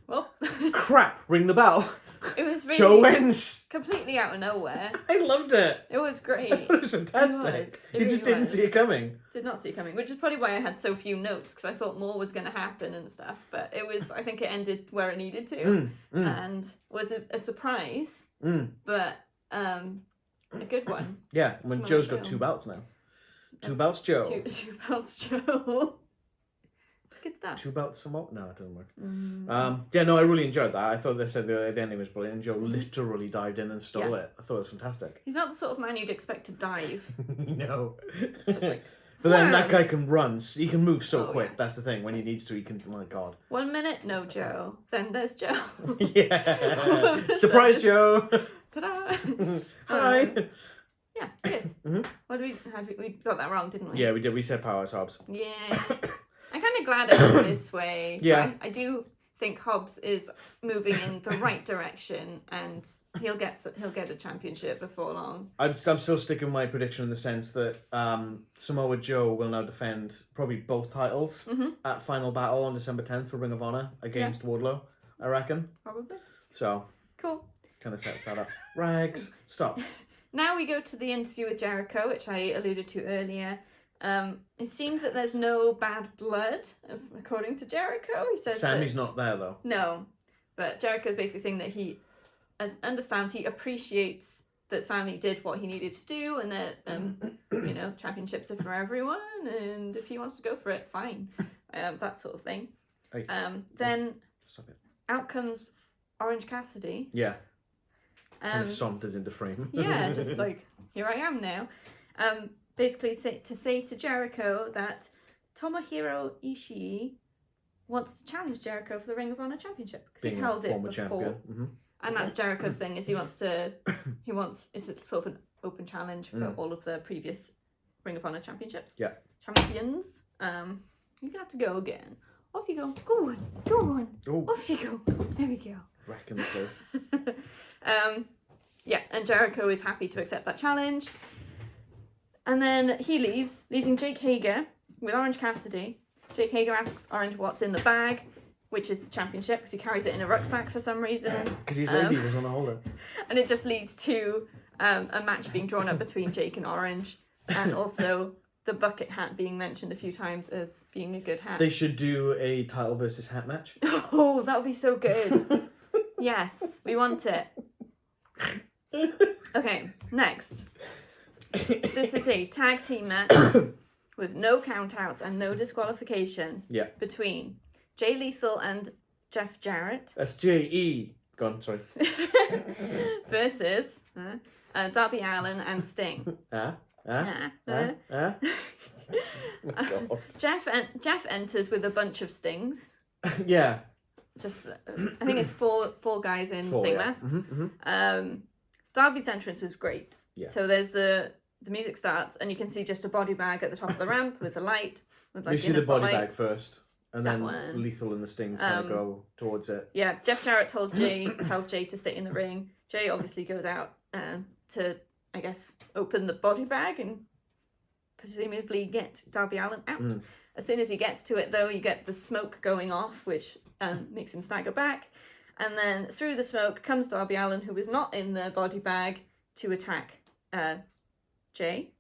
well, crap, ring the bell. It was really Joe wins. Completely out of nowhere. I loved it. It was great. I thought it was fantastic. You just didn't see it coming. Did not see it coming, which is probably why I had so few notes, because I thought more was going to happen and stuff. But it was, I think it ended where it needed to, and was a surprise, but a good one. Yeah, when Joe's got 2 belts now. 2 belts, Joe. 2 belts, Joe. Good stuff. 2 belts, Samoa? No, it doesn't work. Yeah, no, I really enjoyed that. I thought they said the ending was brilliant. And Joe literally dived in and stole it. I thought it was fantastic. He's not the sort of man you'd expect to dive. No. Just like, but then that guy can run. He can move so quick. Yeah. That's the thing. When he needs to, he can. Oh my God. 1 minute, no Joe. Then there's Joe. Yeah. Surprise, Joe. Ta-da. Hi. Yeah, good. What did we got that wrong, didn't we? Yeah, we did. We said Powerhouse Hobbs. Yeah. I'm kind of glad it's this way. Yeah. I do think Hobbs is moving in the right direction, and he'll get a championship before long. I'm still sticking with my prediction in the sense that Samoa Joe will now defend probably both titles at Final Battle on December 10th for Ring of Honor against Wardlow, I reckon. Probably. So. Cool. Kind of sets that up. Rags. Stop. Now we go to the interview with Jericho, which I alluded to earlier. It seems that there's no bad blood, according to Jericho. He says Sammy's not there, though. No, but Jericho's basically saying that he understands, he appreciates that Sammy did what he needed to do, and that, championships are for everyone, and if he wants to go for it, fine. That sort of thing. Then Stop it. Out comes Orange Cassidy. Yeah. And saunters into frame. Yeah, just like, here I am now. Basically to say to Jericho that Tomohiro Ishii wants to challenge Jericho for the Ring of Honor Championship, because he's held it before. And that's Jericho's thing, is it's a sort of an open challenge for all of the previous Ring of Honor Championships. Yeah. Champions. You're gonna have to go again. Off you go. Go on. Ooh. Off you go. There we go. Wrecking the place. And Jericho is happy to accept that challenge. And then he leaves, leaving Jake Hager with Orange Cassidy. Jake Hager asks Orange what's in the bag, which is the championship, because he carries it in a rucksack for some reason. Because he's lazy, he doesn't want to hold it. And it just leads to a match being drawn up between Jake and Orange, and also the bucket hat being mentioned a few times as being a good hat. They should do a title versus hat match. Oh, that would be so good. Yes, we want it. Okay, next. This is a tag team match with no countouts and no disqualification between Jay Lethal and Jeff Jarrett. That's J.E. Go on, sorry. Versus Darby Allin and Sting. Jeff enters with a bunch of stings. Yeah. Just, I think it's four guys in Sting masks. Darby's entrance was great. Yeah. So there's the the music starts, and you can see just a body bag at the top of the ramp with a light. With You see the body bag first, and then Lethal and the Stings kind of go towards it. Yeah, Jeff Jarrett tells Jay to stay in the ring. Jay obviously goes out to, I guess, open the body bag and presumably get Darby Allin out. As soon as he gets to it, though, you get the smoke going off, which makes him stagger back. And then through the smoke comes Darby Allin, who is not in the body bag, to attack Jay.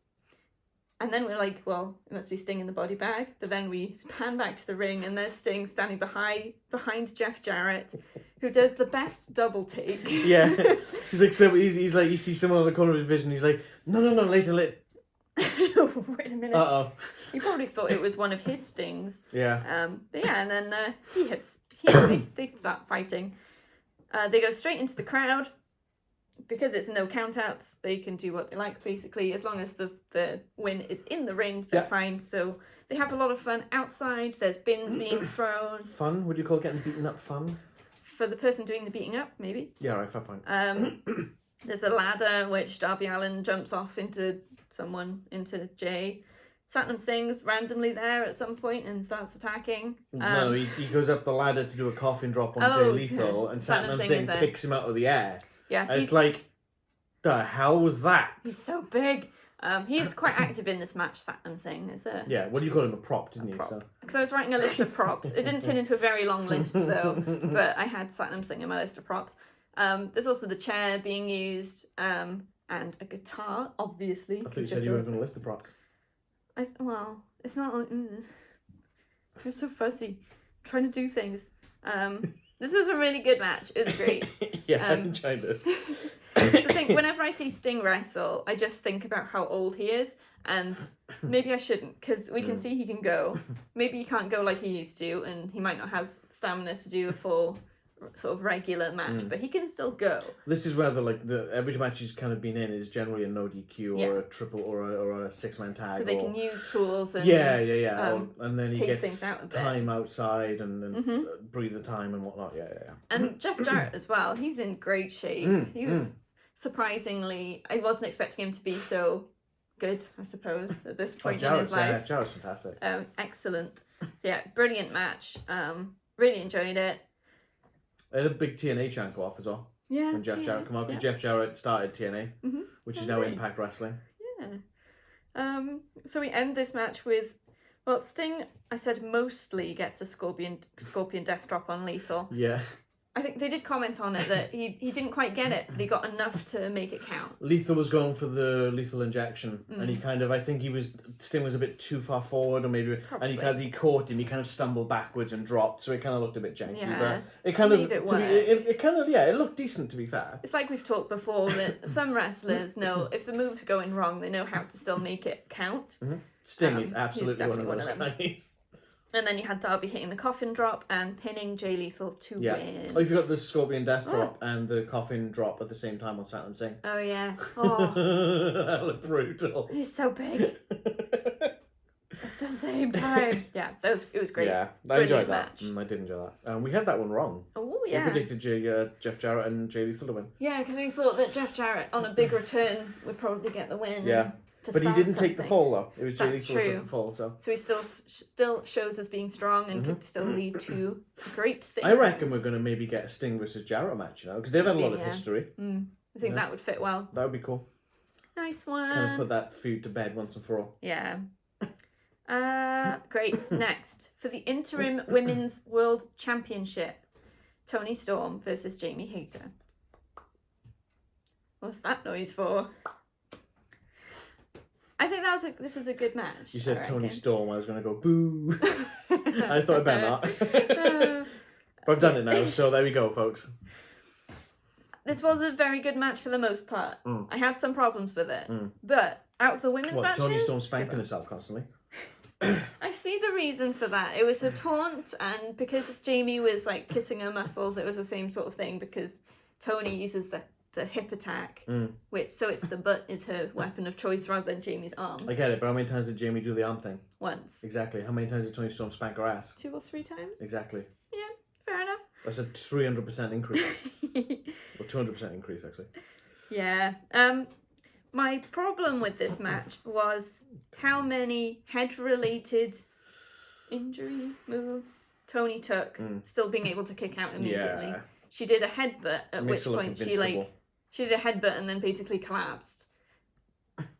And then we're like, well, it must be Sting in the body bag. But then we pan back to the ring, and there's Sting standing behind Jeff Jarrett, who does the best double take. Yeah. He's like, he's like, you see someone on the corner of his vision, he's like, no, later. Wait a minute. Uh-oh. He probably thought it was one of his stings. Yeah. But yeah, and then they start fighting. They go straight into the crowd. Because it's no countouts, they can do what they like, basically. As long as the win is in the ring, they're fine. So they have a lot of fun outside. There's bins being thrown. Fun? Would you call getting beaten up fun? For the person doing the beating up, maybe. Yeah, right, fair point. There's a ladder which Darby Allin jumps off into Jay. Satnam Singh's randomly there at some point and starts attacking. No, he goes up the ladder to do a coffin drop on Jay Lethal, and Satnam Singh picks him out of the air. Yeah, and it's like, the hell was that? He's so big. He's quite active in this match, Satnam Singh. Yeah, what do you call him? A prop, didn't you? So. Because I was writing a list of props. It didn't turn into a very long list, though, but I had Satnam Singh in my list of props. There's also the chair being used, and a guitar, obviously. I thought you said you weren't going to list the props. Well, it's not like... They're so fuzzy. I'm trying to do things. This was a really good match. It was great. Yeah, I enjoyed this. The thing, whenever I see Sting wrestle, I just think about how old he is, and maybe I shouldn't, because we can see he can go. Maybe he can't go like he used to, and he might not have stamina to do a full sort of regular match, but he can still go. This is where every match he's kind of been in is generally a no DQ or a triple or a 6-man tag. So they can use tools and and then he gets time outside and breathe the time and whatnot. Yeah. And Jeff Jarrett as well. He's in great shape. He was surprisingly. I wasn't expecting him to be so good, I suppose, at this point in his life. Yeah, Jarrett's fantastic. Excellent. Yeah, brilliant match. Really enjoyed it. I had a big TNA chant go off as well. Yeah. When Jeff Jarrett came out, because Jeff Jarrett started TNA, which is now Impact Wrestling. Yeah. So we end this match with, well, Sting, I said, mostly gets a Scorpion Death Drop on Lethal. Yeah. I think they did comment on it that he didn't quite get it, but he got enough to make it count. Lethal was going for the lethal injection, and he kind of, I think Sting was a bit too far forward, or maybe, Probably. and as he caught him, he kind of stumbled backwards and dropped, so it kind of looked a bit janky. Yeah, but it kind of, it looked decent, to be fair. It's like we've talked before that some wrestlers know if the move's going wrong, they know how to still make it count. Sting is absolutely one of those guys. And then you had Darby hitting the coffin drop and pinning Jay Lethal to win. Oh, you forgot the Scorpion Death Drop and the coffin drop at the same time on Satnam Singh. Oh, yeah. Oh. That looked brutal. He's so big. At the same time. Yeah, it was great. Yeah, I enjoyed that. I did enjoy that. We had that one wrong. Oh, yeah. We predicted Jeff Jarrett and Jay Lethal to win. Yeah, because we thought that Jeff Jarrett, on a big return, would probably get the win. Yeah. But he didn't take the fall, though. It was Jay Lethal who took the fall, so... So he still shows as being strong and could still lead to great things. I reckon we're going to maybe get a Sting versus Jarrett match, because they've had a lot of history. I think that would fit well. That would be cool. Nice one. Kind of put that feud to bed once and for all. Yeah. Great. Next, for the Interim Women's World Championship, Toni Storm versus Jamie Hayter. What's that noise for? I think this was a good match. You said Toni Storm, I was going to go, boo. I thought I'd better not. But I've done it now, so there we go, folks. This was a very good match for the most part. I had some problems with it. But out of the women's matches... Toni Storm spanking herself constantly? I see the reason for that. It was a taunt, and because Jamie was like kissing her muscles, it was the same sort of thing, because Toni uses the hip attack, so it's the butt is her weapon of choice rather than Jamie's arms. I get it, but how many times did Jamie do the arm thing? Once. Exactly. How many times did Toni Storm spank her ass? 2 or 3 times. Exactly. Yeah, fair enough. That's a 300% increase. Or 200% increase, actually. Yeah. My problem with this match was how many head-related injury moves Toni took, still being able to kick out immediately. Yeah. She did a headbutt, at Makes which her look point invincible. she did a headbutt and then basically collapsed.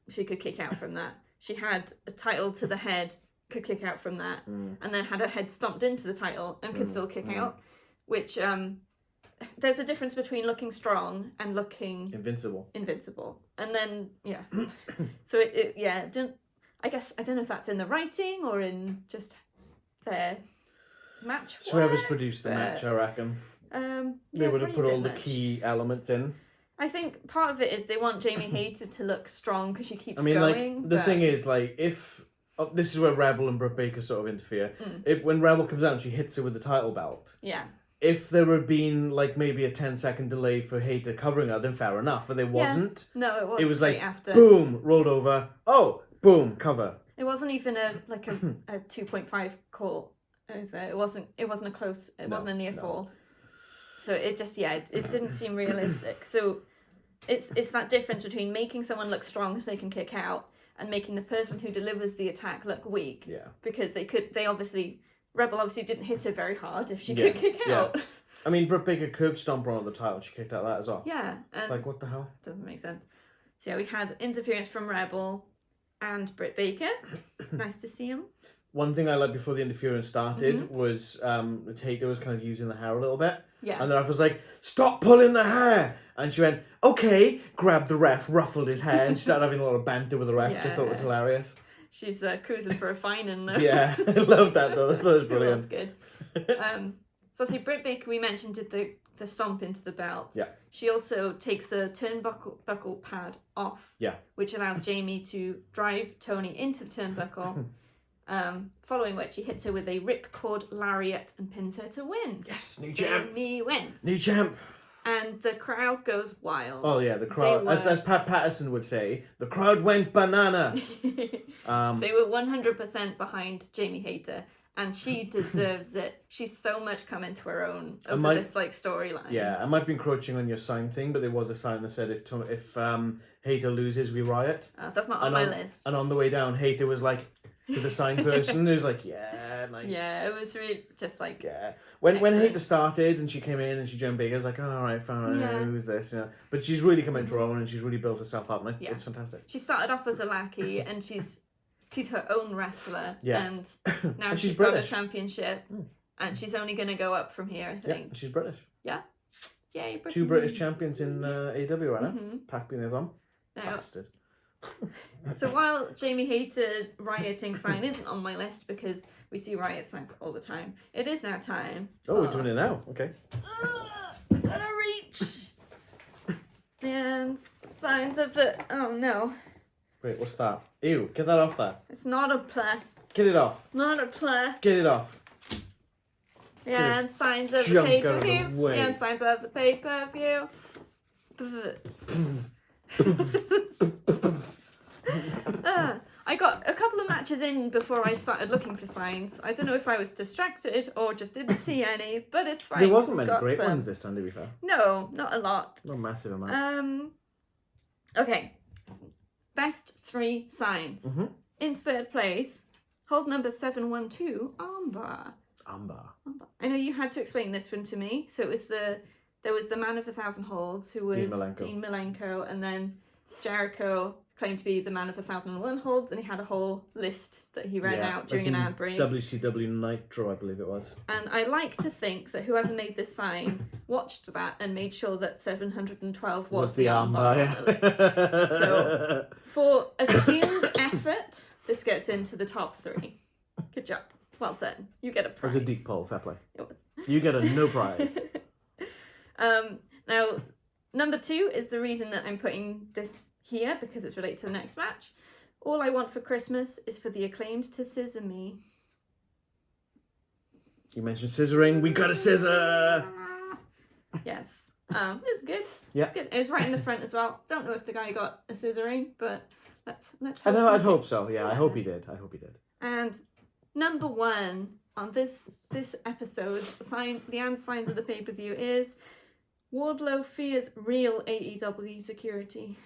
She could kick out from that. She had a title to the head, could kick out from that, and then had her head stomped into the title and could still kick out, which there's a difference between looking strong and looking invincible. And then so I guess I don't know if that's in the writing or in just their match. So whoever's produced the match, I reckon. They would have put all the key elements in. I think part of it is they want Jamie Hayter to look strong because she keeps going. Like, the thing is, like, if... this is where Rebel and Britt Baker sort of interfere. When Rebel comes out and she hits her with the title belt. Yeah. If there had been, like, maybe a 10-second delay for Hayter covering her, then fair enough. But there wasn't. No, it was like, after. Boom, rolled over. Oh, boom, cover. It wasn't even a 2.5 call over. It wasn't a close... It wasn't a near fall. So it just, it didn't seem realistic. So it's that difference between making someone look strong so they can kick out and making the person who delivers the attack look weak. Yeah. Because Rebel obviously didn't hit her very hard if she could kick out. I mean, Britt Baker curb stomped her on the title and she kicked out that as well. Yeah. It's like, what the hell? Doesn't make sense. So we had interference from Rebel and Britt Baker. Nice to see him. One thing I liked before the interference started was Hayter was kind of using the hair a little bit. Yeah. And the ref was like, stop pulling the hair! And she went, okay, grabbed the ref, ruffled his hair, and started having a lot of banter with the ref, which I thought was hilarious. She's cruising for a fine in there. Yeah, I love that though. That was brilliant. That was good. So see, Britt Baker, we mentioned, did the stomp into the belt. Yeah. She also takes the turnbuckle pad off. Yeah. Which allows Jamie to drive Toni into the turnbuckle. Following which he hits her with a ripcord lariat and pins her to win. Yes, new champ. Jamie wins. New champ. And the crowd goes wild. Oh yeah, the crowd, as Pat Patterson would say, the crowd went banana. They were 100% behind Jamie Hayter, and she deserves it. She's so much come into her own over this storyline. Yeah, I might be encroaching on your sign thing, but there was a sign that said if Hayter loses, we riot. That's not on my list. And on the way down, Hayter was like to the sign person, who's like, yeah, nice. Yeah, it was really just like When Hayter started and she came in and she jumped big, I was like, oh, all right, fine, who's this? But she's really come into her own and she's really built herself up, and it's fantastic. She started off as a lackey and she's her own wrestler, and now and she's got a championship, and she's only going to go up from here, I think. Yeah, she's British. Yeah. Yay, British. 2 British champions in AEW right now. Pac being his on. Bastard. So while Jamie Hayter rioting sign isn't on my list because we see riot signs all the time, it is now time. Oh, we're doing it now. Okay. Gotta reach. And signs of the... Oh, no. Wait, what's that? Ew, get that off there. It's not a play. Get it off. Not a play. Get it off. Yeah, and signs of the pay-per-view. Yeah, and signs of the pay-per-view. I got a couple of matches in before I started looking for signs. I don't know if I was distracted or just didn't see any, but it's fine. There wasn't many great ones this time, to be fair. No, not a lot. Not a massive amount. Okay. Best 3 signs. In third place, hold number 712, armbar. Armbar. I know you had to explain this one to me. So it was there was the man of 1,000 holds, who was Dean Malenko, and then Jericho claimed to be the man of 1,001 holds, and he had a whole list that he read out during an ad break. WCW Nitro, I believe it was. And I like to think that whoever made this sign watched that and made sure that 712 was the armbar on the list. So for assumed effort, this gets into the top 3. Good job. Well done. You get a prize. It was a deep poll, fair play. It was. You get a no prize. Now, number 2 is the reason that I'm putting this here, because it's related to the next match. All I want for Christmas is for the Acclaimed to scissor me. You mentioned scissoring. We got a scissor! Yes. It's good. Yeah. It's good. It was right in the front as well. Don't know if the guy got a scissoring, but let's hope I'd hope so. Yeah, I hope he did. And number 1 on this episode's Leanne's signs of the pay-per-view is Wardlow fears real AEW security.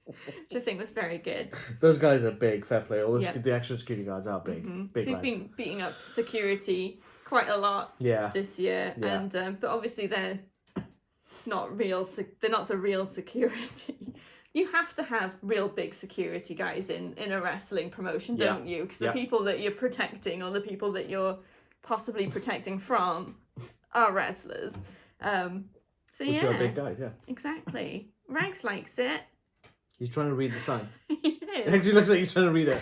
Which I think was very good. Those guys are big, fair play. All Yeah. the actual security guards are big. Big So he's lads. been beating up security quite a lot this year. Yeah. And but obviously they're not real, they're not the real security. You have to have real big security guys in a wrestling promotion, don't you? Because the people that you're protecting or the people that you're possibly protecting from are wrestlers. Which are big guys, yeah. Exactly. Rags likes it. He's trying to read the sign. He It is. actually looks like he's trying to read it.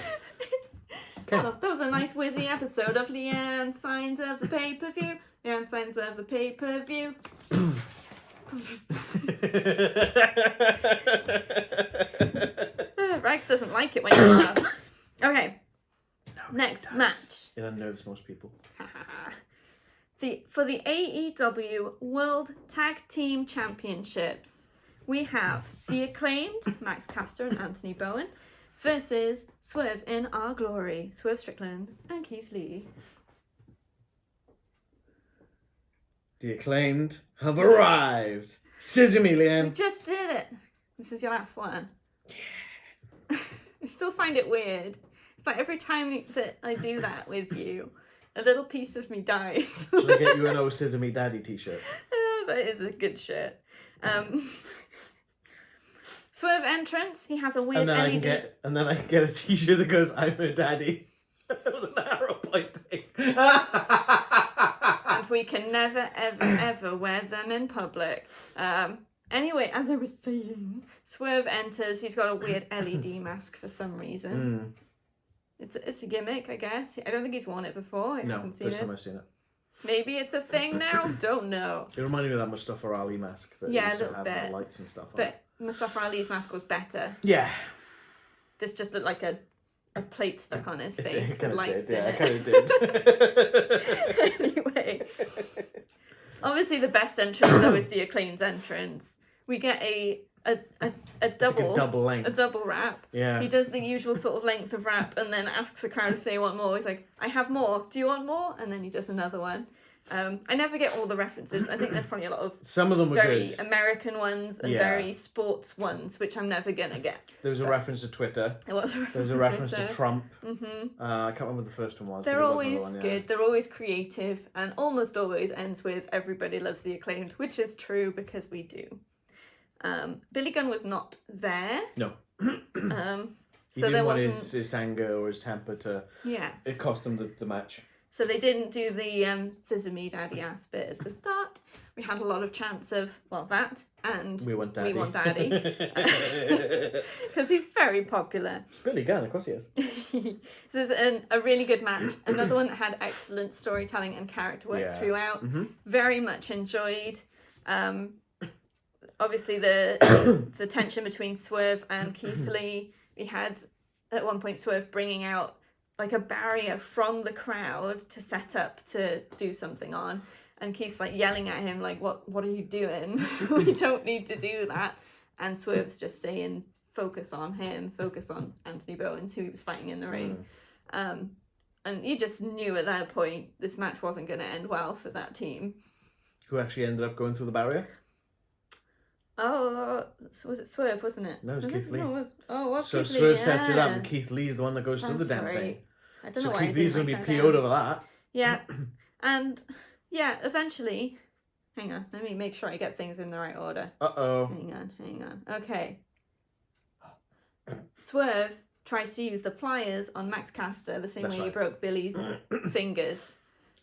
Okay. Oh, that was a nice whizzy episode of Leanne Signs of the Pay-Per-View. Leanne Signs of the Pay-Per-View. Rags doesn't like it when you laugh. Okay. Next match. It unnerves most people. For the AEW World Tag Team Championships, we have the Acclaimed, Max Caster and Anthony Bowen, versus Swerve in Our Glory, Swerve Strickland and Keith Lee. The Acclaimed have arrived. Scissor me, We Leanne. just did it. This is your last one. Yeah. I still find it weird. It's like every time that I do that with you, a little piece of me dies. Should I get you an "Oh Scissor Me Daddy" t-shirt? That is a good shirt. Swerve entrance. He has a weird And then LED. I can get a t-shirt that goes "I'm her daddy." With an arrow pointing. And we can never, ever, ever wear them in public. Anyway, as I was saying, Swerve enters. He's got a weird LED mask for some reason. It's a gimmick, I guess. I don't think he's worn it before. I haven't seen first it. time I've seen it. Maybe it's a thing now. Don't know. It reminded me of that Mustafa Ali mask that Yeah, used a to little have bit. the lights and stuff on. But Mustafa Ali's mask was better. Yeah. This just looked like a plate stuck on his face with kinda lights did, in it it. kind of did. Anyway, obviously the best entrance though is the Acclaim's entrance. We get a double length. a double rap. Yeah. He does the usual sort of length of rap and then asks the crowd if they want more. He's like, I have more. Do you want more? And then he does another one. I never get all the references. I think there's probably a lot of Some of them were very good. American ones and very sports ones, which I'm never gonna get. There was a reference to Twitter. There was a reference to Trump. Mm-hmm. I can't remember what the first one was. They're but it was always another one, good. They're always creative, and almost always ends with "Everybody loves the Acclaimed," which is true because we do. Billy Gunn was not there. No. So He there didn't want wasn't. his anger or his temper to. Yes. It cost him the match. So they didn't do the "Scissor Me Daddy" ass bit at the start. We had a lot of chants of that and We want daddy. We want daddy. Because he's very popular. It's Billy Gunn, of course he is. This is a really good match. Another one that had excellent storytelling and character work throughout. Mm-hmm. Very much enjoyed. Obviously the tension between Swerve and Keith Lee. We had at one point Swerve bringing out like a barrier from the crowd to set up to do something on, and Keith's like yelling at him like, what are you doing? We don't need to do that. And Swerve's just saying, focus on him, focus on Anthony Bowens, who he was fighting in the ring. And you just knew at that point this match wasn't going to end well for that team. Who actually ended up going through the barrier? Oh, was it Swerve, wasn't it? No, it was Keith Lee. No, it was So Keith Lee, Swerve sets it up, yeah. and Keith Lee's the one that goes through the That's damn right. thing. I don't So know why Keith Lee's going to be write PO'd that down. over that. Yeah, and yeah, eventually. Hang on, let me make sure I get things in the right order. Uh-oh. Hang on. Okay. Swerve tries to use the pliers on Max Caster the same That's way he right. broke Billy's fingers.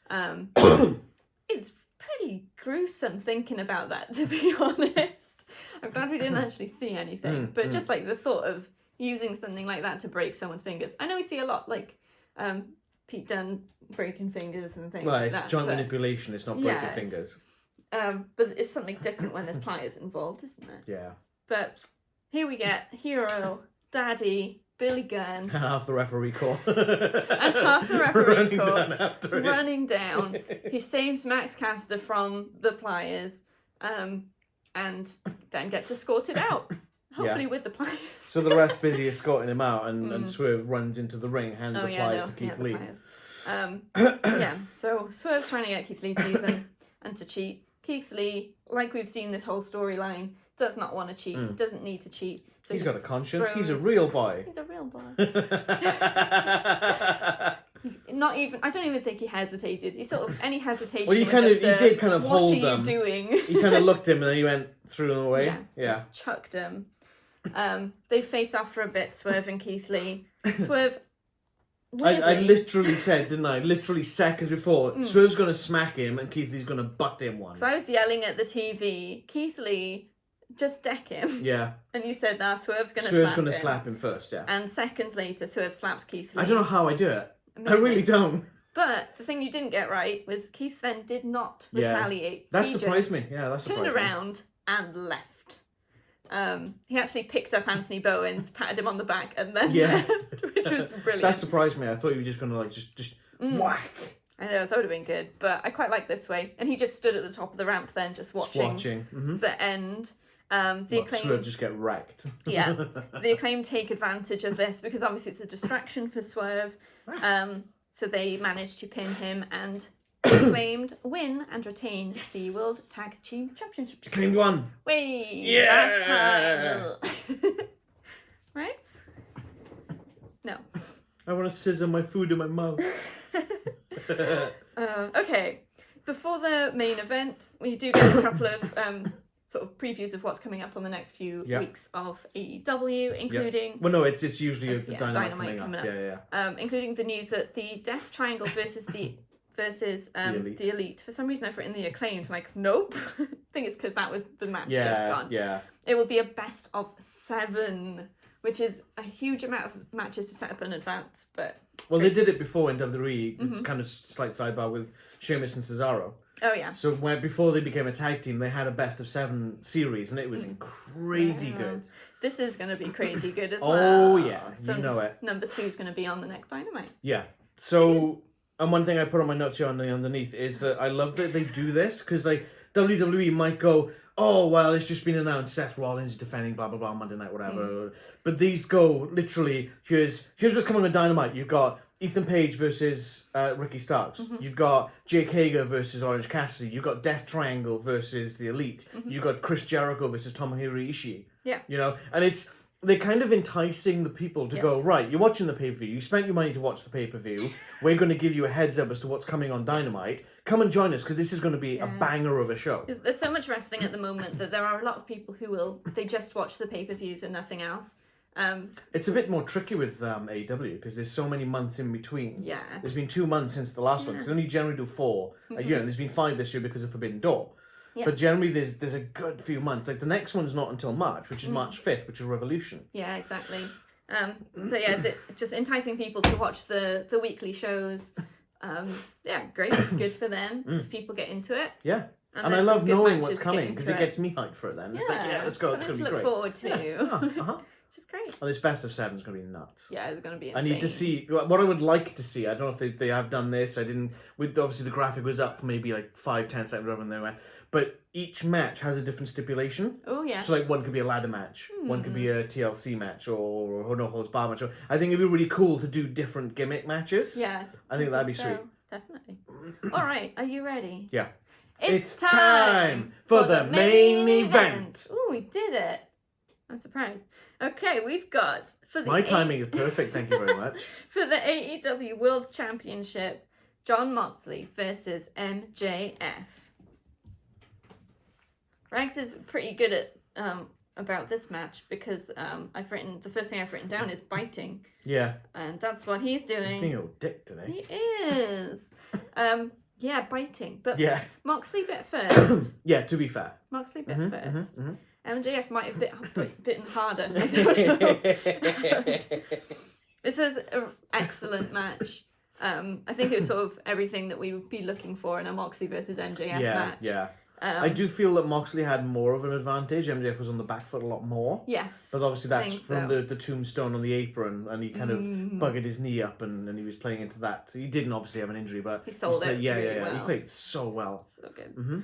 It's pretty gruesome thinking about that, to be honest. I'm glad we didn't actually see anything, but just like the thought of using something like that to break someone's fingers. I know we see a lot like Pete Dunne breaking fingers and things Well, like it's that. joint but, manipulation, it's not breaking fingers. but it's something different when there's pliers involved, isn't it? Yeah. But here we get Hero, Daddy, Billy Gunn, Half the referee call. and half the referee running call down after it. running down. He saves Max Caster from the pliers, and then gets escorted out. Hopefully with the pliers. So the ref's busy escorting him out, and Swerve runs into the ring, hands the pliers to Keith Lee. So Swerve's trying to get Keith Lee to use them. and to cheat. Keith Lee, like we've seen this whole storyline, does not want to cheat, doesn't need to cheat. So He's got a conscience. He's a real boy. He's a real boy. Not even. I don't even think he hesitated. He sort of any hesitation. Well, he did kind of hold them. What are you doing? He kind of looked at him and then he went threw them away. Yeah. Just chucked him. They face off for a bit. Swerve and Keith Lee. Swerve. I literally said, didn't I? Literally seconds before, Swerve's going to smack him and Keith Lee's going to butt him one. So I was yelling at the TV, Keith Lee, just deck him. Yeah. And you said, nah, Swerve's going to slap him first, yeah. And seconds later, Swerve slaps Keith Lee. I don't know how I do it. I really don't. But the thing you didn't get right was Keith then did not retaliate. That surprised me. Yeah, that surprised me. Turned around and left. He actually picked up Anthony Bowens, patted him on the back, and then left, which was brilliant. That surprised me. I thought you were just going to like just whack. I know, I thought it would have been good, but I quite like this way. And he just stood at the top of the ramp then, just watching. The end. The Acclaim just get wrecked. Yeah, the Acclaim take advantage of this because obviously it's a distraction for Swerve. So they managed to pin him and Acclaimed win and retain the World Tag Team Championships. Acclaimed won. Wait, last time. Right? No. I want to scissor my food in my mouth. Okay. Before the main event, we do get a couple of sort of previews of what's coming up on the next few weeks of AEW, including... Well, no, it's usually the Dynamite coming up. Yeah. Including the news that the Death Triangle versus the Elite. For some reason I've written the Acclaimed, like, nope. I think it's because that was the match just gone. Yeah. It will be a best of 7, which is a huge amount of matches to set up in advance, but... Well, they did it before in WWE, kind of slight sidebar with Sheamus and Cesaro. Oh, yeah. So before they became a tag team, they had a best of 7 series, and it was crazy good. This is going to be crazy good as well. Oh, yeah. So you know it. Number 2 is going to be on the next Dynamite. Yeah. So, and one thing I put on my notes here underneath is that I love that they do this, because like WWE might go, oh, well, it's just been announced Seth Rollins is defending blah, blah, blah, Monday night, whatever. But these go, literally, here's what's coming on Dynamite. You've got Ethan Page versus Ricky Starks. You've got Jake Hager versus Orange Cassidy. You've got Death Triangle versus The Elite. You've got Chris Jericho versus Tomohiro Ishii. Yeah. You know, and they're kind of enticing the people to go, right, you're watching the pay-per-view, you spent your money to watch the pay-per-view, we're going to give you a heads up as to what's coming on Dynamite, come and join us, because this is going to be a banger of a show. There's so much wrestling at the moment that there are a lot of people who they just watch the pay-per-views and nothing else. It's a bit more tricky with AEW, because there's so many months in between. Yeah. There's been 2 months since the last one, because they only generally do 4 a year, and there's been 5 this year because of Forbidden Door. Yeah. But generally there's a good few months. Like the next one's not until March, which is March 5th, which is Revolution. Yeah, exactly. But yeah, just enticing people to watch the weekly shows. Yeah, great. Good for them if people get into it. Yeah. And I love knowing what's coming because it gets me hyped for it then. It's like, let's go. It's going to be great. Look forward to. Which is great. Well, this best of 7 is going to be nuts. Yeah, it's going to be insane. I need to see what I would like to see. I don't know if they have done this. I didn't. Obviously the graphic was up for maybe like 5-10 seconds whatever they were. But each match has a different stipulation. Oh, yeah. So, like, one could be a ladder match. One could be a TLC match or no holds bar match. I think it'd be really cool to do different gimmick matches. Yeah. I think that'd be sweet. Definitely. All right. Are you ready? Yeah. It's time for the main event. Ooh, we did it. I'm surprised. Okay, we've got... My timing is perfect, thank you very much. For the AEW World Championship, Jon Moxley versus MJF. Rags is pretty good at about this match because the first thing I've written down is biting. Yeah. And that's what he's doing. He's being a little dick today. He is. Yeah, biting. But Moxley bit first. Yeah, to be fair. Moxley bit first. MJF might have bitten harder. I don't know. This was an excellent match. I think it was sort of everything that we would be looking for in a Moxley versus MJF match. Yeah. I do feel that Moxley had more of an advantage. MJF was on the back foot a lot more. Yes. But obviously that's from the tombstone on the apron, and he kind of buggered his knee up, and he was playing into that. He didn't obviously have an injury, but he sold it really well. He played so well. So good.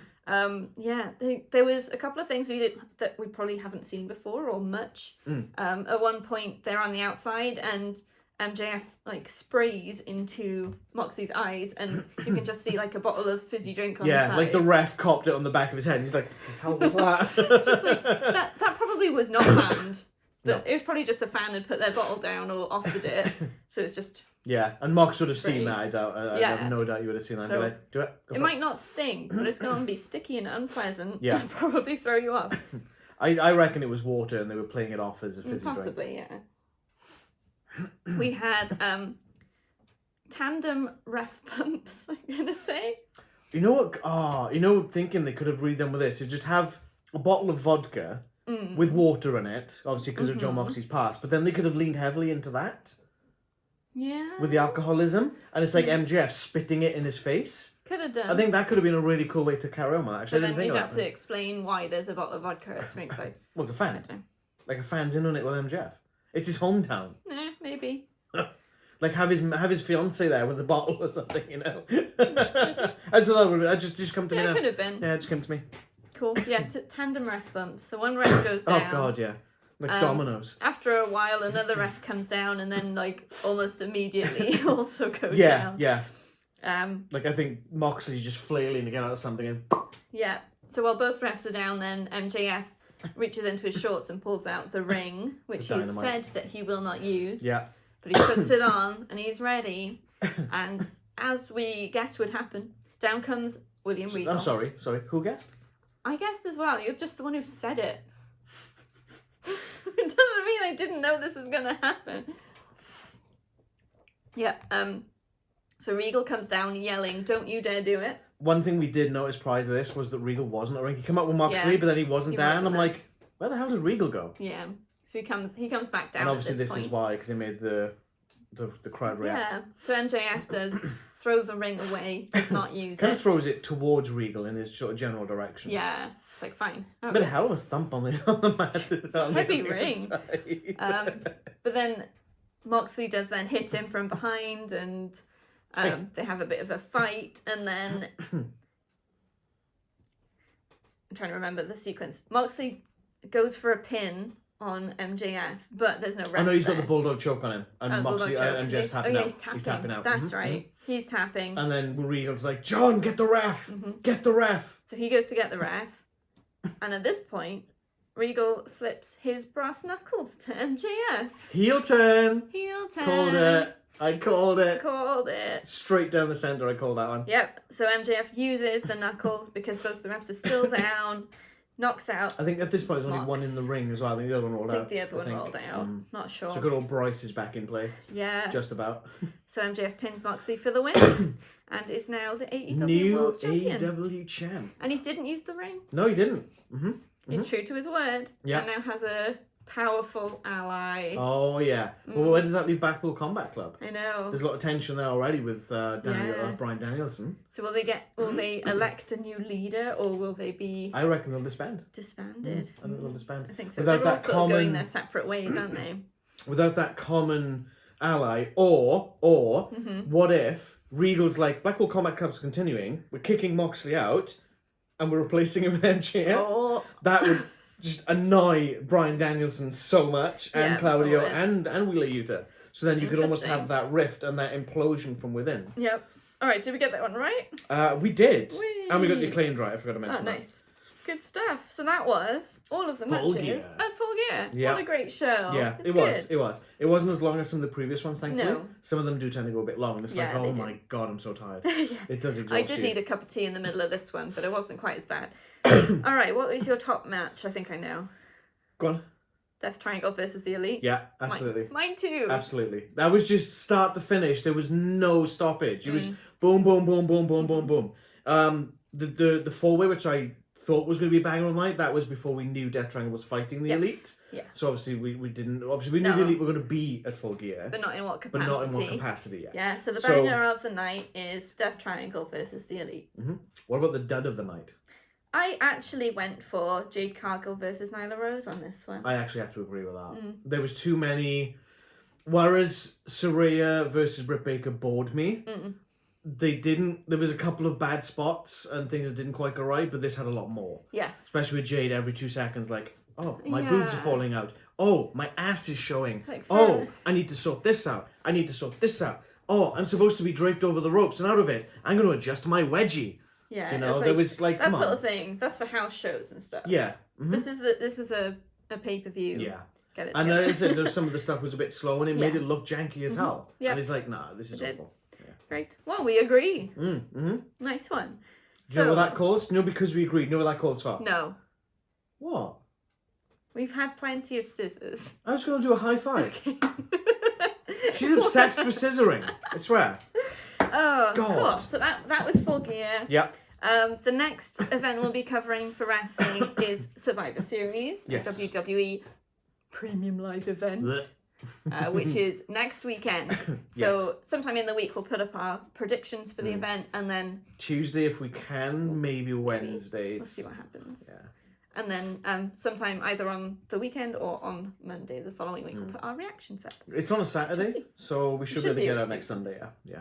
There was a couple of things we did that we probably haven't seen before or much. At one point, they're on the outside, and MJF like sprays into Moxley's eyes, and you can just see like a bottle of fizzy drink on the side. Yeah, like the ref copped it on the back of his head. And he's like, "How was that?" It's just like that probably was not planned. No. It was probably just a fan had put their bottle down or offered it, so it's just. Yeah, and Mox would have Spray. seen that. I doubt. I have no doubt you would have seen that. So, Like, do it. Go it for might not stink, but it's going to be sticky and unpleasant. Yeah. And probably throw you off. I reckon it was water, and they were playing it off as a fizzy drink. Possibly, yeah. We had tandem ref bumps, I'm going to say. You know what? Thinking they could have really done with this is just have a bottle of vodka with water in it, obviously because of John Moxley's past, but then they could have leaned heavily into that. Yeah. With the alcoholism, and it's like MJF spitting it in his face. Could have done. I think that could have been a really cool way to carry on with that. Actually, But I then didn't think you'd of have that. to explain why there's a bottle of vodka at ringside. Well, it's a I fan. don't know. Like a fan's in on it with MJF. It's his hometown. Maybe. Like have his fiance there with the bottle or something, you know. I just thought that just come to me Yeah, now. it could have been. Yeah, it just came to me. Cool. Yeah, tandem ref bumps. So one ref goes down. Oh god, yeah. Like dominoes. After a while, another ref comes down, and then like almost immediately also goes Yeah, down. yeah. Um. Like I think Moxley's just flailing to get out of something and Yeah. So while both refs are down, then MJF reaches into his shorts and pulls out the ring, which The he dynamite. said that he will not use. yeah. But he puts it on, and he's ready. And as we guessed would happen, down comes William Regal. I'm sorry. Who guessed? I guessed as well. You're just the one who said it. It doesn't mean I didn't know this was gonna happen. Yeah. So Regal comes down yelling, "Don't you dare do it!" One thing we did notice prior to this was that Regal wasn't at ring. He came up with Moxley, Yeah. but then he wasn't He there. wasn't And I'm there. like, where the hell did Regal go? Yeah. So he comes back down. And obviously at this this point. is why, because he made the crowd react. Yeah. So MJF does throw the ring away, does not use Kind it. of throws it towards Regal in his sort of general direction. Yeah. It's like fine. A bit of hell of a thump on the mat. It's a heavy ring. But then Moxley does then hit him from behind, and they have a bit of a fight, and then I'm trying to remember the sequence. Moxley goes for a pin on MJF, but there's no ref. I know he's got there. the bulldog choke on him, and Moxley Bulldog choke. MJF's tapping out. He's tapping. That's Mhm, right. He's tapping. mhm. And then Regal's like, John, get the ref! Mhm. Get the ref! So he goes to get the ref, and at this point, Regal slips his brass knuckles to MJF. Heel turn! Heel turn. Called it. I called it. Called it. Straight down the centre, I called that one. Yep. So MJF uses the knuckles because both the refs are still down. Knocks out. I think at this point there's only Mox. one in the ring as well. I think the other one rolled I out. think the other one rolled out. Not sure. So good old Bryce is back in play. Yeah. Just about. So MJF pins Moxley for the win and is now the AEW New World Champion. AEW champ. And he didn't use the ring. No, he didn't. Mm-hmm. He's true to his word. Yeah. And now has a powerful ally. Oh, yeah. Well, where does that leave Blackpool Combat Club? I know. There's a lot of tension there already with Bryan Danielson. So will they elect a new leader, or will they be I reckon they'll disband. disbanded? I think they'll disband. I think so. Without They're all that sort of going common, their separate ways, aren't they? without that common ally, or what if Regal's like, Blackpool Combat Club's continuing, we're kicking Moxley out, and we're replacing him with MJF? Oh. That would just annoy Bryan Danielson so much, and Yeah, Claudio, it would. and Wheeler Yuta. So then you could almost Interesting. have that rift and that implosion from within. Yep. All right. Did we get that one right? We did. Whee! And we got the acclaimed right, I forgot to Oh, mention that. nice. Good stuff. So that was all of the Full matches gear. at Full Gear. Yeah. What a great show. Yeah, It's it was. good. It was. It wasn't as long as some of the previous ones, thankfully. No. Some of them do tend to go a bit long. And it's Yeah, like, they oh do. my god, I'm so tired. Yeah. It does exhaust I you. did need a cup of tea in the middle of this one, but it wasn't quite as bad. All right, what was your top match? I think I know. Go on. Death Triangle versus the Elite. Yeah, absolutely. Mine too. Absolutely. That was just start to finish. There was no stoppage. It was boom, boom, boom, boom, boom, boom, boom. The four-way, which I thought was going to be a bang all night, that was before we knew Death Triangle was fighting the Yes. Elite. Yeah. So obviously we didn't. Obviously we knew No. the Elite were going to be at Full Gear, But not in what but capacity. not in what capacity yet. Yeah, so the So- banger of the night is Death Triangle versus the Elite. What about the dud of the night? I actually went for Jade Cargill versus Nyla Rose on this one. I actually have to agree with that. There was too many. Whereas Saraya versus Britt Baker bored me. They didn't. There was a couple of bad spots and things that didn't quite go right, but this had a lot more. Yes. Especially with Jade every 2 seconds, like, Oh, my boobs are falling out. Oh, my ass is showing. Like oh, I need to sort this out. I need to sort this out. Oh, I'm supposed to be draped over the ropes and out of it. I'm going to adjust my wedgie. Yeah, You know, there was like, that come sort on. of thing. That's for house shows and stuff. Yeah. Mm-hmm. This is a pay-per-view. Yeah. Get it And together. as I said, some of the stuff was a bit slow and it made it look janky as hell. Yeah. And it's like, nah, this is awful. Yeah. Great. Well, we agree. Mm-hmm. Nice one. Do you know what that calls? No, because we agreed. You know what that calls for? No. What? We've had plenty of scissors. I was going to do a high five. Okay. She's obsessed with scissoring. I swear. Oh, God. cool. So that was Full Gear. Yeah. The next event we'll be covering for wrestling is Survivor Series, Yes. a WWE Premium Live event, which is next weekend. So sometime in the week we'll put up our predictions for the event, and then Tuesday if we can, maybe Wednesdays. we'll see what happens. Yeah. And then sometime either on the weekend or on Monday the following week we'll put our reactions up. It's on a Saturday, so we should be able to get out next Sunday. Yeah.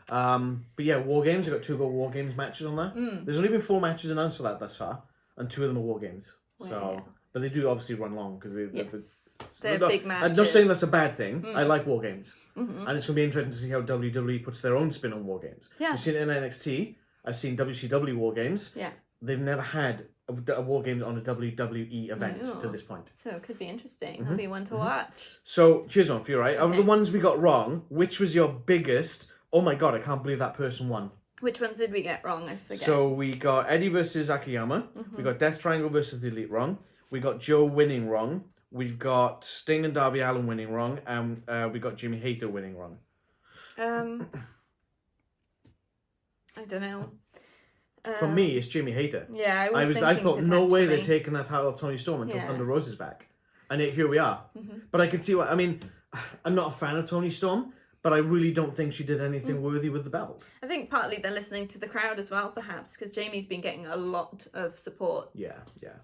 But yeah, War Games. We've got 2 War Games matches on there. There's only been 4 matches announced for that thus far, and 2 of them are War Games. So, Wow. but they do obviously run long because they're big matches. I'm not saying that's a bad thing. I like War Games, and it's going to be interesting to see how WWE puts their own spin on War Games. Yeah. I've seen it in NXT. I've seen WCW War Games. Yeah. They've never had a War Games on a WWE event to this point. So it could be interesting. That'll be one to watch. So here's one for you, right? Of the ones we got wrong, which was your biggest? Oh my god, I can't believe that person won. Which ones did we get wrong? I forget. So we got Eddie versus Akiyama. We got Death Triangle versus the Elite wrong. We got Joe winning wrong. We've got Sting and Darby Allin winning wrong. And we got Jimmy Hayter winning wrong. I don't know. For me, it's Jimmy Hayter. Yeah, I thought no way they're potentially. taking that title off Toni Storm until Yeah. Thunder Rosa's back. And here we are. But I can see what I mean. I'm not a fan of Toni Storm, but I really don't think she did anything worthy with the belt. I think partly they're listening to the crowd as well, perhaps, because Jamie's been getting a lot of support. Yeah.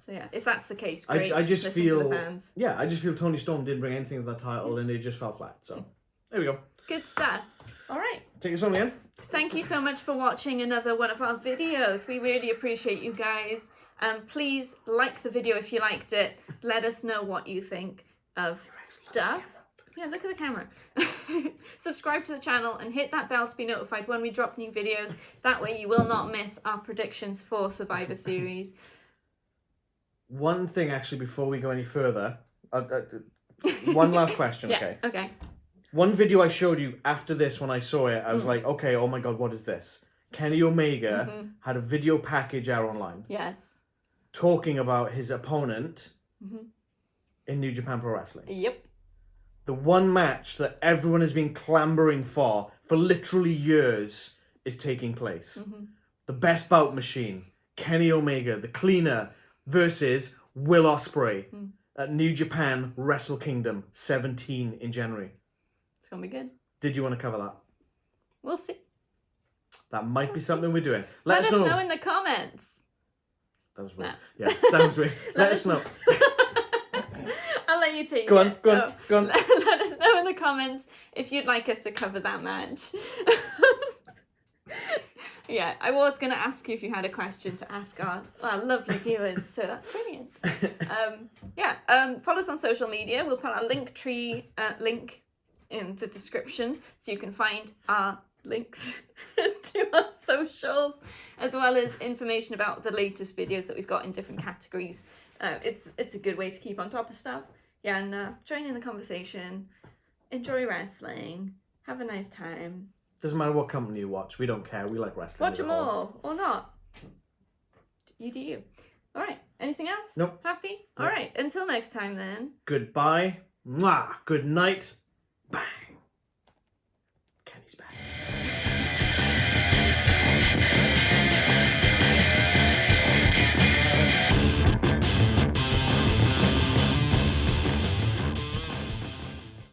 So yeah, if that's the case, great. I just listen feel to the fans. Yeah, I just feel Toni Storm didn't bring anything to that title and it just fell flat. So there we go. Good stuff. All right. Take us home, Leanne. Thank you so much for watching another one of our videos. We really appreciate you guys. Please like the video if you liked it. Let us know what you think of stuff. Yeah, look at the camera. Subscribe to the channel and hit that bell to be notified when we drop new videos. That way you will not miss our predictions for Survivor Series. One thing, actually, before we go any further. One last question, Yeah, okay. One video I showed you after this when I saw it, I was like, okay, oh my god, what is this? Kenny Omega had a video package out online Yes. talking about his opponent in New Japan Pro Wrestling. Yep. The one match that everyone has been clambering for literally years is taking place. The Best Bout Machine, Kenny Omega, the Cleaner, versus Will Ospreay at New Japan Wrestle Kingdom 17 in January. It's going to be good. Did you want to cover that? We'll see. That might be something we're doing. Let us know in the comments. That was weird. Yeah, that was weird. Let us know. I'll let you take Go it. on. Let us know in the comments if you'd like us to cover that match. Yeah, I was going to ask you if you had a question to ask our lovely viewers, so that's brilliant. Follow us on social media. We'll put our Linktree link in the description so you can find our links to our socials, as well as information about the latest videos that we've got in different categories. It's a good way to keep on top of stuff. Yeah, and join in the conversation, enjoy wrestling, have a nice time. Doesn't matter what company you watch. We don't care. We like wrestling. Watch them all, or not. You do you. All right, anything else? Nope. Happy? Nope. All right, until next time then. Goodbye. Mwah. Good night.